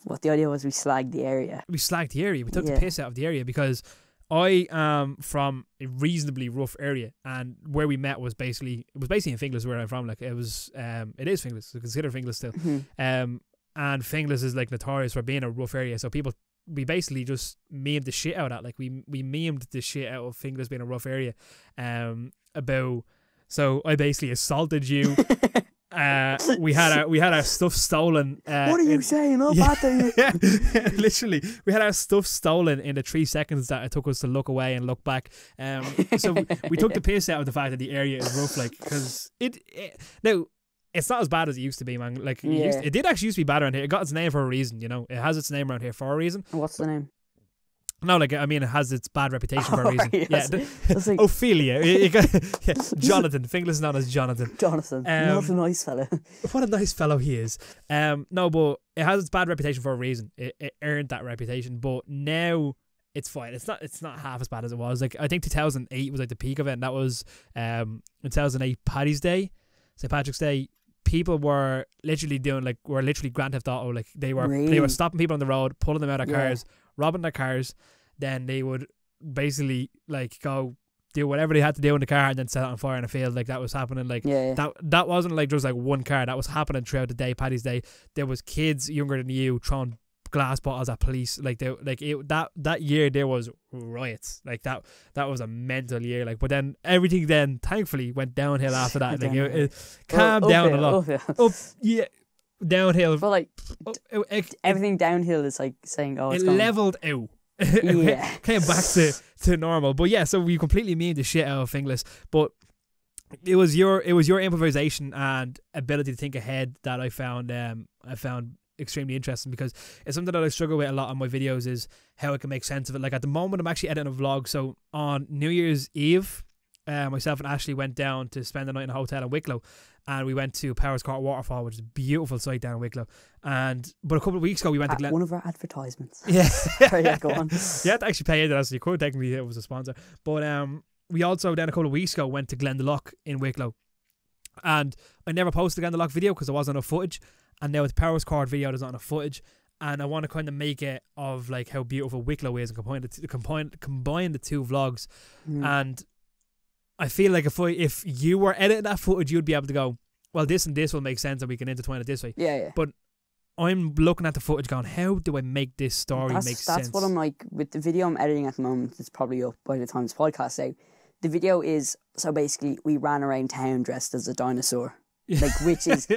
what the idea was, we slagged the area. We took the piss out of the area, because I am from a reasonably rough area, and where we met was basically in Finglas, where I'm from. Like it is Finglas, so consider Finglas still. Mm-hmm. And Finglas is like notorious for being a rough area, so we basically just memed the shit out of that. Like we memed the shit out of Finglas being a rough area. So I basically assaulted you. We had our stuff stolen. What are you saying? Literally, we had our stuff stolen in the 3 seconds that it took us to look away and look back. So we took the piss out of the fact that the area is rough, like, because now it's not as bad as it used to be, man. Like it did actually used to be bad around here. It got its name for a reason, you know. It has its name around here for a reason. What's the name? No, like, I mean, it has its bad reputation for a reason. Right, yeah, like, Ophelia. Yeah, Jonathan. Finglas is known as Jonathan. Jonathan, not a nice fella. What a nice fellow he is. No, but it has its bad reputation for a reason. It earned that reputation, but now it's fine. It's not half as bad as it was. Like, I think 2008 was like the peak of it, and that was 2008 Paddy's Day, St. Patrick's Day. People were literally literally Grand Theft Auto. Like, they were stopping people on the road, pulling them out of cars, robbing their cars. Then they would basically like go do whatever they had to do in the car and then set it on fire in a field. Like, that was happening. Like, that wasn't like just like one car. That was happening throughout the day. Paddy's Day. There was kids younger than you throwing glass bottles at police. Like, that year there was riots. Like, that was a mental year. Like, but then everything then thankfully went downhill after that. Like, it calmed down a lot. Downhill. But like everything downhill is like saying, oh, it's leveled out. Came back to normal. But yeah, so we completely memed the shit out of Finglas. But it was your improvisation and ability to think ahead that I found extremely interesting, because it's something that I struggle with a lot on my videos, is how I can make sense of it. Like, at the moment I'm actually editing a vlog. So on New Year's Eve, myself and Ashley went down to spend the night in a hotel in Wicklow, and we went to Powers Court Waterfall, which is a beautiful sight down in Wicklow. But a couple of weeks ago we went to Glen. One of our advertisements. Yeah. Yeah, go on. You had to actually pay into that, so you could technically it was a sponsor. But we also then a couple of weeks ago went to Glendalough in Wicklow, and I never posted the Glendalough video because there wasn't enough footage. And now with the Powers Court video, there's not enough footage, and I want to kind of make it of like how beautiful Wicklow is and combine the two vlogs. And I feel like if you were editing that footage, you'd be able to go, well, this and this will make sense and we can intertwine it this way. Yeah. But I'm looking at the footage going, how do I make this story make sense? That's what I'm like with the video I'm editing at the moment. It's probably up by the time this podcast out. The video is, so basically we ran around town dressed as a dinosaur, like, which is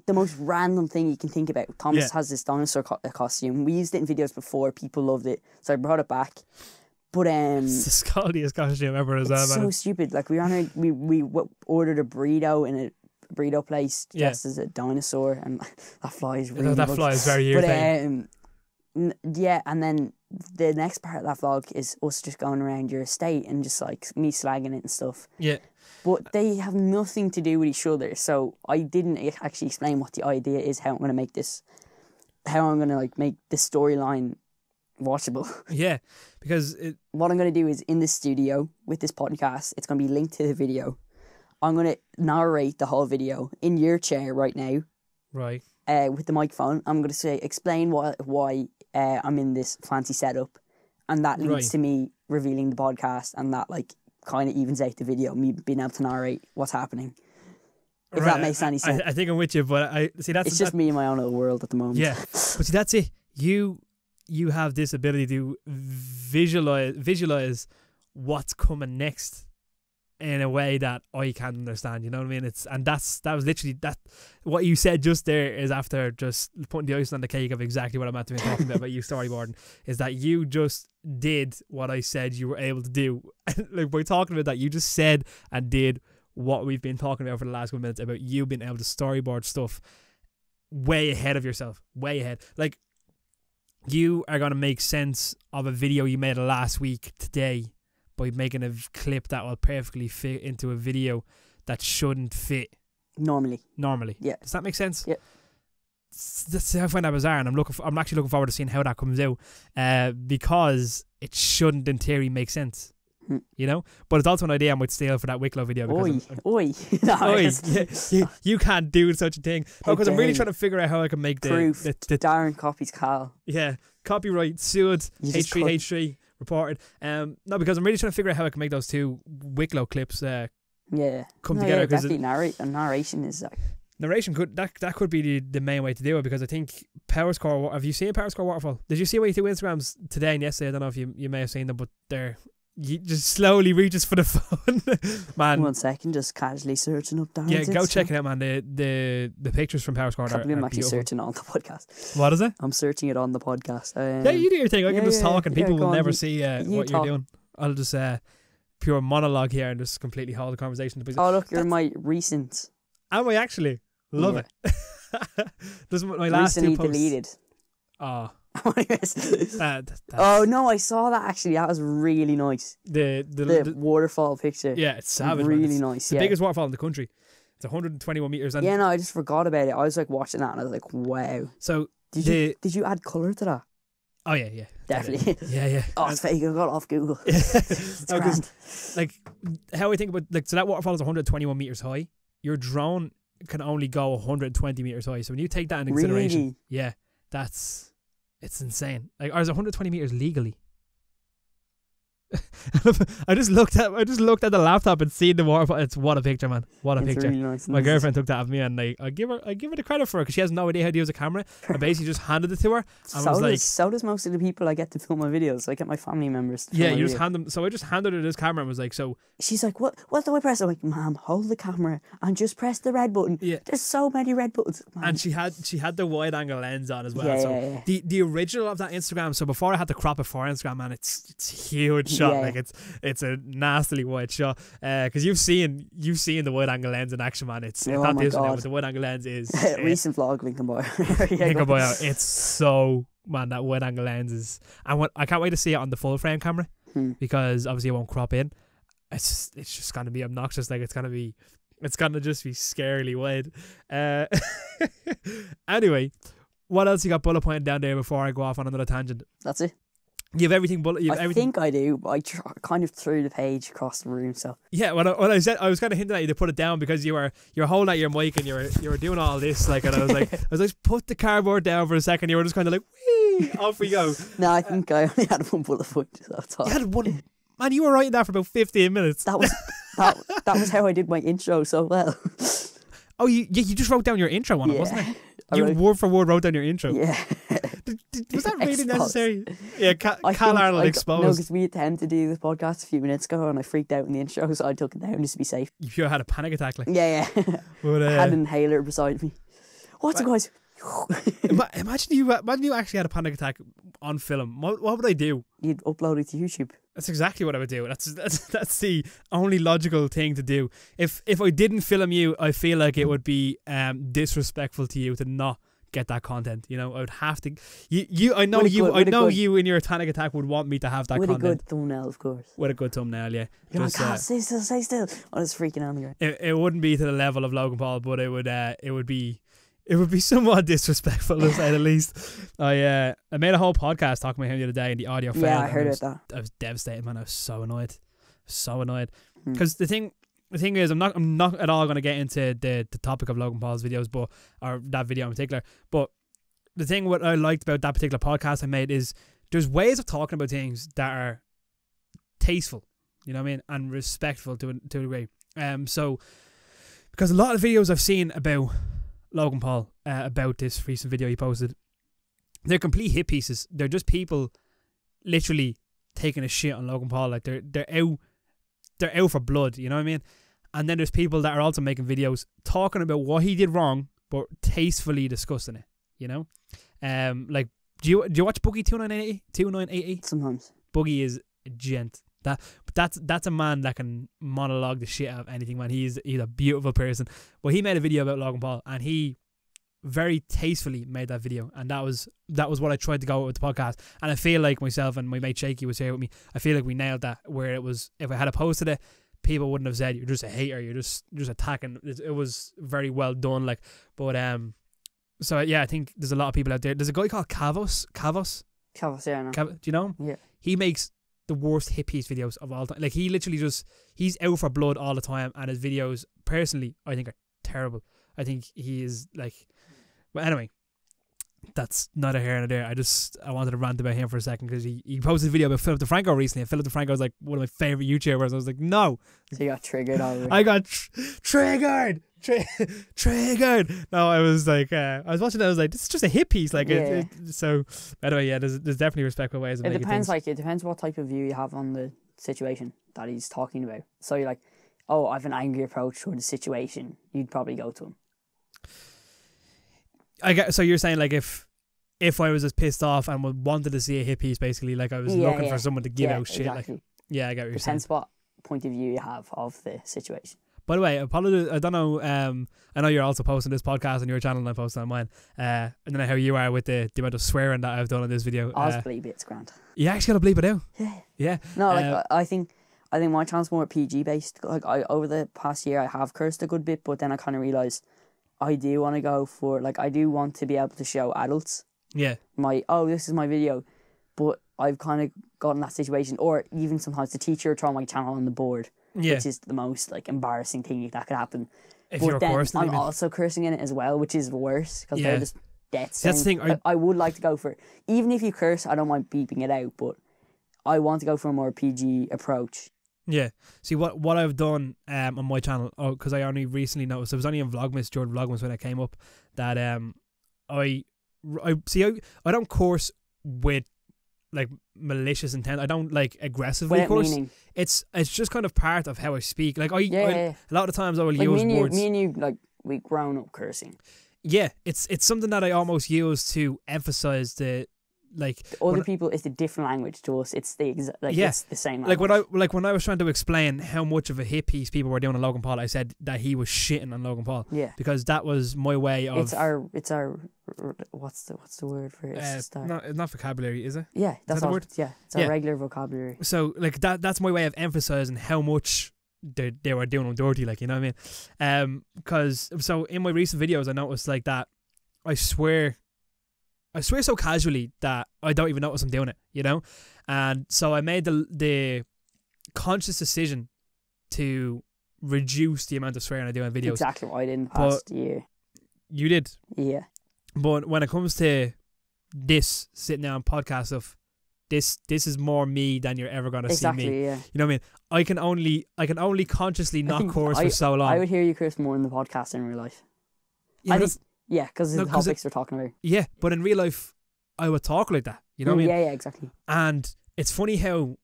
the most random thing you can think about. Thomas has this dinosaur costume. We used it in videos before. People loved it, so I brought it back. But it's the scaldiest costume ever as well, man. So stupid. Like, we ordered a burrito in a burrito place dressed as a dinosaur, and that fly is really that fly is very irritating. Yeah, and then the next part of that vlog is us just going around your estate and just like me slagging it and stuff. Yeah. But they have nothing to do with each other, so I didn't actually explain what the idea is, how I'm going to make this, how I'm going to like make this storyline watchable. Yeah, because what I'm going to do is, in the studio with this podcast, it's going to be linked to the video. I'm going to narrate the whole video in your chair right now. Right. With the microphone. I'm going to explain why I'm in this fancy setup, and that leads to me revealing the podcast, and that like kind of evens out the video, me being able to narrate what's happening. If that makes any sense. I think I'm with you, but it's just me in my own little world at the moment. Yeah, but see, that's it. You have this ability to visualize what's coming next in a way that I can't understand. You know what I mean? That was literally that. What you said just there is after just putting the icing on the cake of exactly what I'm at to be talking about you storyboarding. Is that you just did what I said you were able to do. Like, by talking about that, you just said and did what we've been talking about for the last couple minutes about you being able to storyboard stuff way ahead of yourself, way ahead. Like, you are going to make sense of a video you made last week today by making a clip that will perfectly fit into a video that shouldn't fit normally. Yeah. Does that make sense? Yeah. That's how I find that bizarre, and I'm actually looking forward to seeing how that comes out, because it shouldn't in theory make sense. You know, but it's also an idea I might steal for that Wicklow video. You can't do such a thing. Because I'm really trying to figure out how I can make the Darren copies Carl. Yeah, copyright sued, H3 reported. No, because I'm really trying to figure out how I can make those two Wicklow clips come together. Definitely narration is narration could be the main way to do it, because I think Powers Court. Have you seen Powers Court Waterfall? Did you see what you two Instagrams today and yesterday? I don't know if you may have seen them, but you just slowly reaches for the phone. Man, 1 second, just casually searching up Darren's. Yeah, go check it out, man. The pictures from Powers Court are I'm actually beautiful. searching it on the podcast. What is it? I'm searching it on the podcast. Yeah, you do your thing. I can just talk and people will never see what you're doing. I'll just pure monologue here and just completely hold the conversation. Oh, look, you're my recent. Am I actually? Love it. This is my last recently two posts. Deleted. Oh. Oh no, I saw that actually. That was really nice. The waterfall picture. Yeah, it's savage. Really nice. The biggest waterfall in the country. It's 121 meters. And yeah, no, I just forgot about it. I was like watching that and I was like, wow. So did you add colour to that? Oh yeah, definitely. Yeah. Oh, it's fake. I got it off Google. Like how I think about so that waterfall is 121 meters high. Your drone can only go 120 meters high. So when you take that into consideration, really? Yeah, it's insane. Like, or is 120 meters legally? I just looked at the laptop and seen the waterfall. What a picture, man! What a picture! Really nice. My girlfriend took that of me, and like I give her the credit for it because she has no idea how to use a camera. I basically just handed it to her. And so does most of the people I get to film my videos. I get my family members to film my just hand them. So I just handed her this camera and was like, so. She's like, what do I press? I'm like, ma'am, hold the camera and just press the red button. Yeah. There's so many red buttons. Man. And she had the wide angle lens on as well. The original of that Instagram. So before I had to crop it for Instagram, man, it's huge shot. Like it's a nastily wide shot. Because you've seen the wide angle lens in action, man. It's not this one now, but the wide angle lens is recent vlog link in bio. It's so, man, that wide angle lens is, and I can't wait to see it on the full frame camera because obviously it won't crop in. It's just gonna be obnoxious. Like it's gonna just be scarily wide. Anyway, what else you got bullet pointed down there before I go off on another tangent? That's it. You have everything bullet. I think I do, but I kind of threw the page across the room. So yeah, when I said, I was kind of hinting at you to put it down because you were holding out your mic and you were doing all this, like, and I was like, put the cardboard down for a second. You were just kind of like, whee, off we go. No, I think I only had one bullet point. That's all. You had one. Man, you were writing that for about 15 minutes. That was how I did my intro so well. Oh, you just wrote down your intro on it, wasn't it? You word for word wrote down your intro. Yeah. Was that really necessary? Yeah, Cal Arnold exposed. No, because we attempted to do this podcast a few minutes ago and I freaked out in the intro, so I took it down just to be safe. You had a panic attack, like. Yeah. But, I had an inhaler beside me. What's it, guys? Imagine you actually had a panic attack on film. What would I do? You'd upload it to YouTube. That's exactly what I would do. That's the only logical thing to do. If I didn't film you, I feel like it would be disrespectful to you to not get that content. You know, I would have to. I know you in your panic attack would want me to have that content. With a good thumbnail, of course. With a good thumbnail, yeah. You're like, stay still. I was freaking out on the ground. It wouldn't be to the level of Logan Paul, but it would be somewhat disrespectful to say the least. I made a whole podcast talking about him the other day and the audio failed. Yeah, I heard about that. I was devastated, man. I was so annoyed. Because the thing is, I'm not at all going to get into the topic of Logan Paul's videos, or that video in particular. But the thing what I liked about that particular podcast I made is there's ways of talking about things that are tasteful, you know what I mean, and respectful to a degree. So because a lot of videos I've seen about Logan Paul, about this recent video he posted, they're complete hit pieces. They're just people literally taking a shit on Logan Paul. Like they're out for blood, you know what I mean? And then there's people that are also making videos talking about what he did wrong but tastefully discussing it, you know? Like do you watch Boogie 2988? Sometimes. Boogie is a gent. That's a man that can monologue the shit out of anything, man. He's a beautiful person. But he made a video about Logan Paul and he very tastefully made that video, and that was what I tried to go with the podcast. And I feel like myself and my mate Shaky was here with me, I feel like we nailed that, where it was, if I had posted it, people wouldn't have said you're just a hater, you're just attacking. It was very well done, like. But so yeah, I think there's a lot of people out there. There's a guy called Kavos, yeah, I know. Do you know him? Yeah. He makes the worst hit piece videos of all time. Like, he literally he's out for blood all the time, and his videos personally I think are terrible. I think he is like, well, anyway, that's neither here nor there. I wanted to rant about him for a second because he posted a video about Philip DeFranco recently, and Philip DeFranco was like one of my favourite YouTubers. I was like, no. So you got triggered already. I got triggered. No, I was like, I was watching that, I was like, this is just a hit piece. Like, yeah. So anyway, yeah, there's definitely respectful ways of making things. It depends what type of view you have on the situation that he's talking about. So you're like, oh, I have an angry approach toward the situation, you'd probably go to him. So you're saying, like, if I was just pissed off and wanted to see a hit piece, basically, like, I was looking for someone to give out shit. Exactly. Like, yeah, I get what you're saying. Depends what point of view you have of the situation. By the way, apologies. I don't know. I know you're also posting this podcast on your channel, and I'm posting on mine. I don't know how you are with the amount of swearing that I've done in this video. I was bleep it, it's grand. You actually gotta bleep it out. Yeah. Yeah. No, like I think my channel's more PG based. Like over the past year, I have cursed a good bit, but then I kind of realised I do want to go for, like, I do want to be able to show adults. Yeah. This is my video, but I've kind of gotten that situation, or even sometimes the teacher throw my channel on the board, which is the most like embarrassing thing that could happen. If but you're then cursing, I'm also cursing in it as well, which is worse because they're just death. That's the thing. I would like to go for, even if you curse, I don't mind beeping it out, but I want to go for a more PG approach. Yeah. See, what I've done on my channel, because I only recently noticed, it was only in Vlogmas, during Vlogmas when it came up, that I don't course with like malicious intent. I don't like aggressively course. Meaning. It's just kind of part of how I speak. Like a lot of times I will use words. Me and you, like, we grown up cursing. Yeah, it's something that I almost use to emphasize the, like, to other people, it's a different language to us. It's the it's the same language. When I was trying to explain how much of a hit piece people were doing on Logan Paul, I said that he was shitting on Logan Paul. Yeah, because that was my way of. It's our what's the word for it? It's not vocabulary, is it? Yeah, that's the word. Yeah, it's our regular vocabulary. So like that's my way of emphasizing how much they were doing on dirty, like, you know what I mean? Because so in my recent videos, I noticed like that I swear so casually that I don't even notice I'm doing it, you know? And so I made the conscious decision to reduce the amount of swearing I do in videos. Exactly what I did in the past year. You did? Yeah. But when it comes to this, sitting down podcast stuff, this is more me than you're ever going to see me. Yeah. You know what I mean? I can only consciously not curse for so long. I would hear you curse more in the podcast than in real life. Yeah, because the topics we're talking about. Yeah, but in real life, I would talk like that. You know what I mean? Yeah, exactly. And it's funny how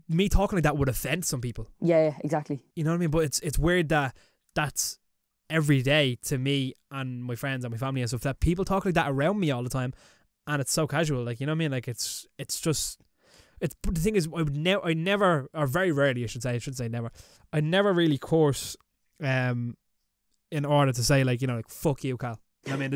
me talking like that would offend some people. Yeah, exactly. You know what I mean? But it's weird that that's every day to me and my friends and my family and stuff, that people talk like that around me all the time, and it's so casual. Like, you know what I mean? Like, it's just... But the thing is, I never, or very rarely, I should say never, I never really course in order to say, like, you know, like, fuck you, Cal. You know what I mean?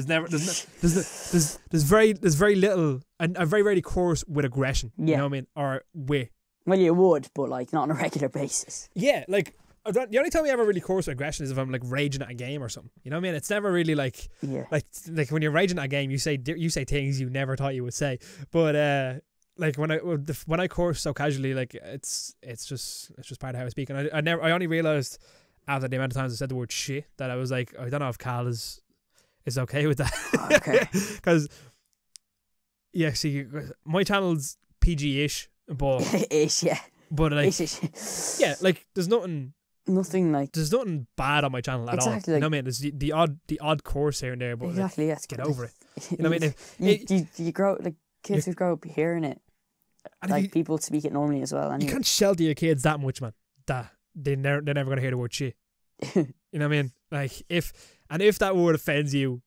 There's very little, and I very rarely course with aggression. Yeah. You know what I mean? Or with. Well, you would, but like not on a regular basis. Yeah, like the only time I ever really course with aggression is if I'm like raging at a game or something. You know what I mean? It's never really like like when you're raging at a game, you say things you never thought you would say. But like when I course so casually, like it's just part of how I speak. And I only realized after the amount of times I said the word shit that I was like, I don't know if Cal is okay with that. Okay. Because see, my channel's PG-ish, but ish, yeah. But like, ish. Yeah, like there's nothing like, there's nothing bad on my channel at all. Like, you know what I mean? There's the odd course here and there, but exactly, like, get over it. You know what I mean? You grow, like, kids would grow up hearing it. Like, people speak it normally as well. Anyway. You can't shelter your kids that much, man. That they're never gonna hear the word shit. You know what I mean? Like, if that word offends you,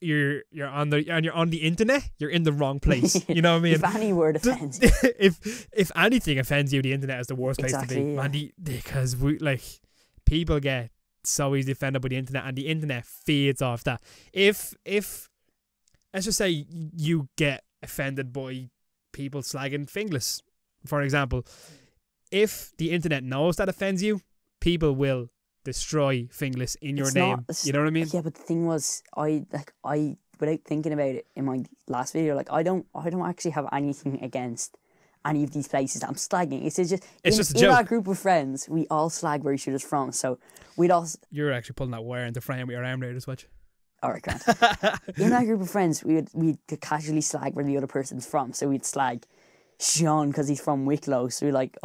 you're on the internet, you're in the wrong place. You know what I mean? If any word offends you. if anything offends you, the internet is the worst place to be. Yeah. And because people get so easily offended by the internet, and the internet feeds off that. If let's just say you get offended by people slagging Fingless, for example, if the internet knows that offends you, people will destroy Fingless in your name. You know what I mean? Yeah, but the thing was, I without thinking about it in my last video, like I don't actually have anything against any of these places that I'm slagging. It's just a joke. In our group of friends, we all slag where each other's from. So we'd all. You're actually pulling that wire into frame with your arm there, just watch. Alright, Grant. In our group of friends, we'd casually slag where the other person's from. So we'd slag Sean because he's from Wicklow. So we're like,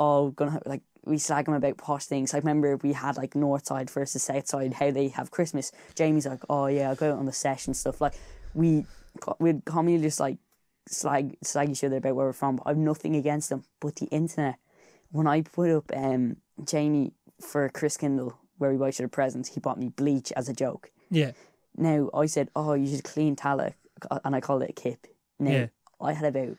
we slag him about posh things. I remember we had like North Side versus South Side, how they have Christmas. Jamie's like, oh yeah, I'll go out on the sesh and stuff. Like, we'd commonly just like slag each other about where we're from. But I've nothing against them. But the internet, when I put up Jamie for Chris Kindle, where we buy each other presents, he bought me bleach as a joke. Yeah. Now, I said, oh, you should clean Tala, and I called it a kip. Now, I had about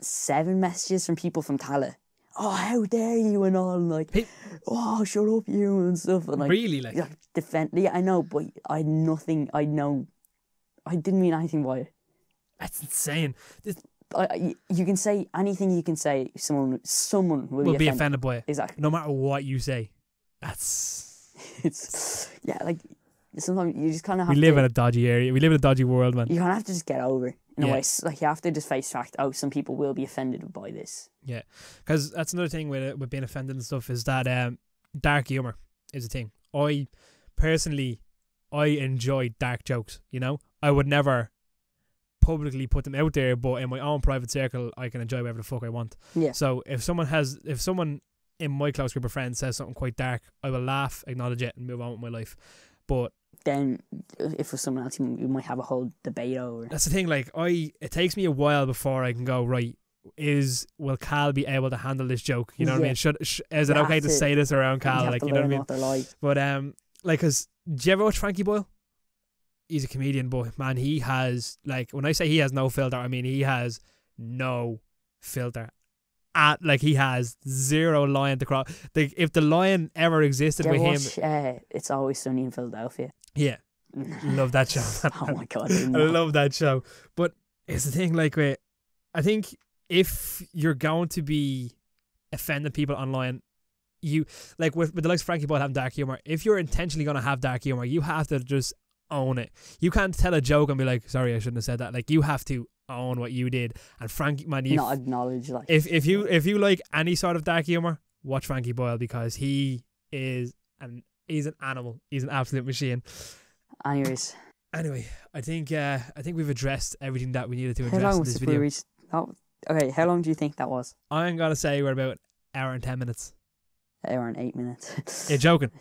7 messages from people from Tala. oh, how dare you and all, and like, oh, shut up you and stuff. And like, really, like defend. Yeah, I know, but I had nothing. I didn't mean anything by it. That's insane. You can say anything you can say. Someone will be offended by it. Exactly. No matter what you say. It's like sometimes you just kind of have to... We live in a dodgy area. We live in a dodgy world, man. You kind of have to just get over it in a way. Like, you have to just face fact. Oh, some people will be offended by this. Yeah, because that's another thing with being offended and stuff is that dark humor is a thing. I personally enjoy dark jokes. You know, I would never publicly put them out there, but in my own private circle, I can enjoy whatever the fuck I want. Yeah. So if someone in my close group of friends says something quite dark, I will laugh, acknowledge it, and move on with my life. But then, if it was someone else, you might have a whole debate over. That's the thing. Like, it takes me a while before I can go, right, will Cal be able to handle this joke? You know what I mean? Is it okay to say this around Cal? Like, you know what I mean? Like. But like, cause do you ever watch Frankie Boyle? He's a comedian, but man, he has, like, when I say he has no filter, I mean he has no filter. Like, he has zero line to cross. Like, if the line ever existed with him, It's Always Sunny in Philadelphia. Yeah, love that show. Oh my god, I love that show. But it's the thing, like, I think if you're going to be offending people online, you, like, with the likes of Frankie Boyle having dark humor, if you're intentionally going to have dark humor, you have to just own it. You can't tell a joke and be like, sorry, I shouldn't have said that. Like, you have to own what you did. And Frankie, man, not acknowledge, like, if you like any sort of dark humor, watch Frankie Boyle, because he's an animal. He's an absolute machine. Anyway, I think we've addressed everything that we needed to address in this video. Okay, how long do you think that was? I'm gonna say we're about an hour and 10 minutes. An hour and 8 minutes. You're joking?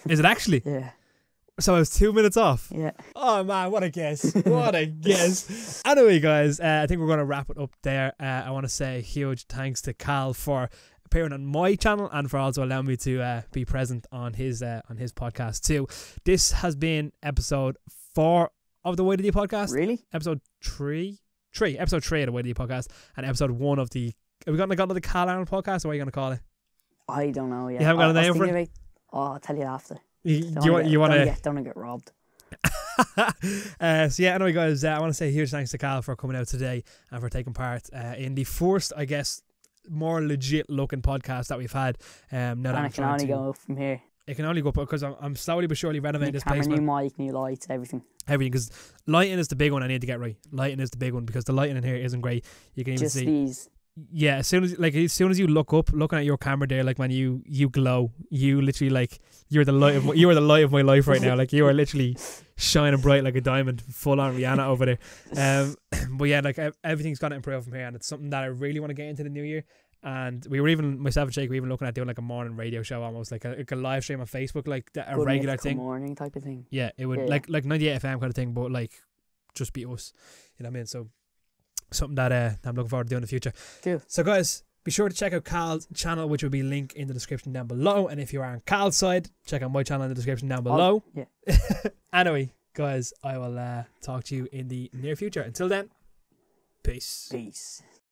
Is it actually? Yeah. So I was 2 minutes off. Yeah. Oh man, what a guess! What a guess! Anyway, guys, I think we're gonna wrap it up there. I want to say a huge thanks to Cal for appearing on my channel and for also allowing me to be present on his podcast too. This has been episode 4 of the YDD podcast. Really? Episode 3. Episode 3 of the YDD podcast, and episode 1 of the. Are we gonna go to the Cal Arnold podcast, or what are you gonna call it? I don't know yet. You haven't got a name for it? I'll tell you after. You want to don't get robbed. So yeah, anyway, guys, I want to say a huge thanks to Cal for coming out today and for taking part in the first, I guess, more legit looking podcast that we've had. And it can only go up from here. It can only go up because I'm slowly but surely renovating this place. New mic, new lights, everything. Because lighting is the big one I need to get right. Lighting is the big one, because the lighting in here isn't great. You can even just see these. Yeah, as soon as you looking at your camera there, like, man, you glow. You literally, like, you are the light of my life right now. Like, you are literally shining bright like a diamond, full on Rihanna over there. But yeah, like, everything's got to improve from here, and it's something that I really want to get into the new year. And we were even, myself and Jake, looking at doing like a morning radio show, almost like a live stream on Facebook, like a regular thing, morning type of thing. Yeah, it would like 98 FM kind of thing, but like just be us. You know what I mean? So something that I'm looking forward to doing in the future. Cool. So guys, be sure to check out Cal's channel, which will be linked in the description down below. And if you're on Cal's side, check out my channel in the description down below. Yeah. Anyway, guys, I will talk to you in the near future. Until then, peace. Peace.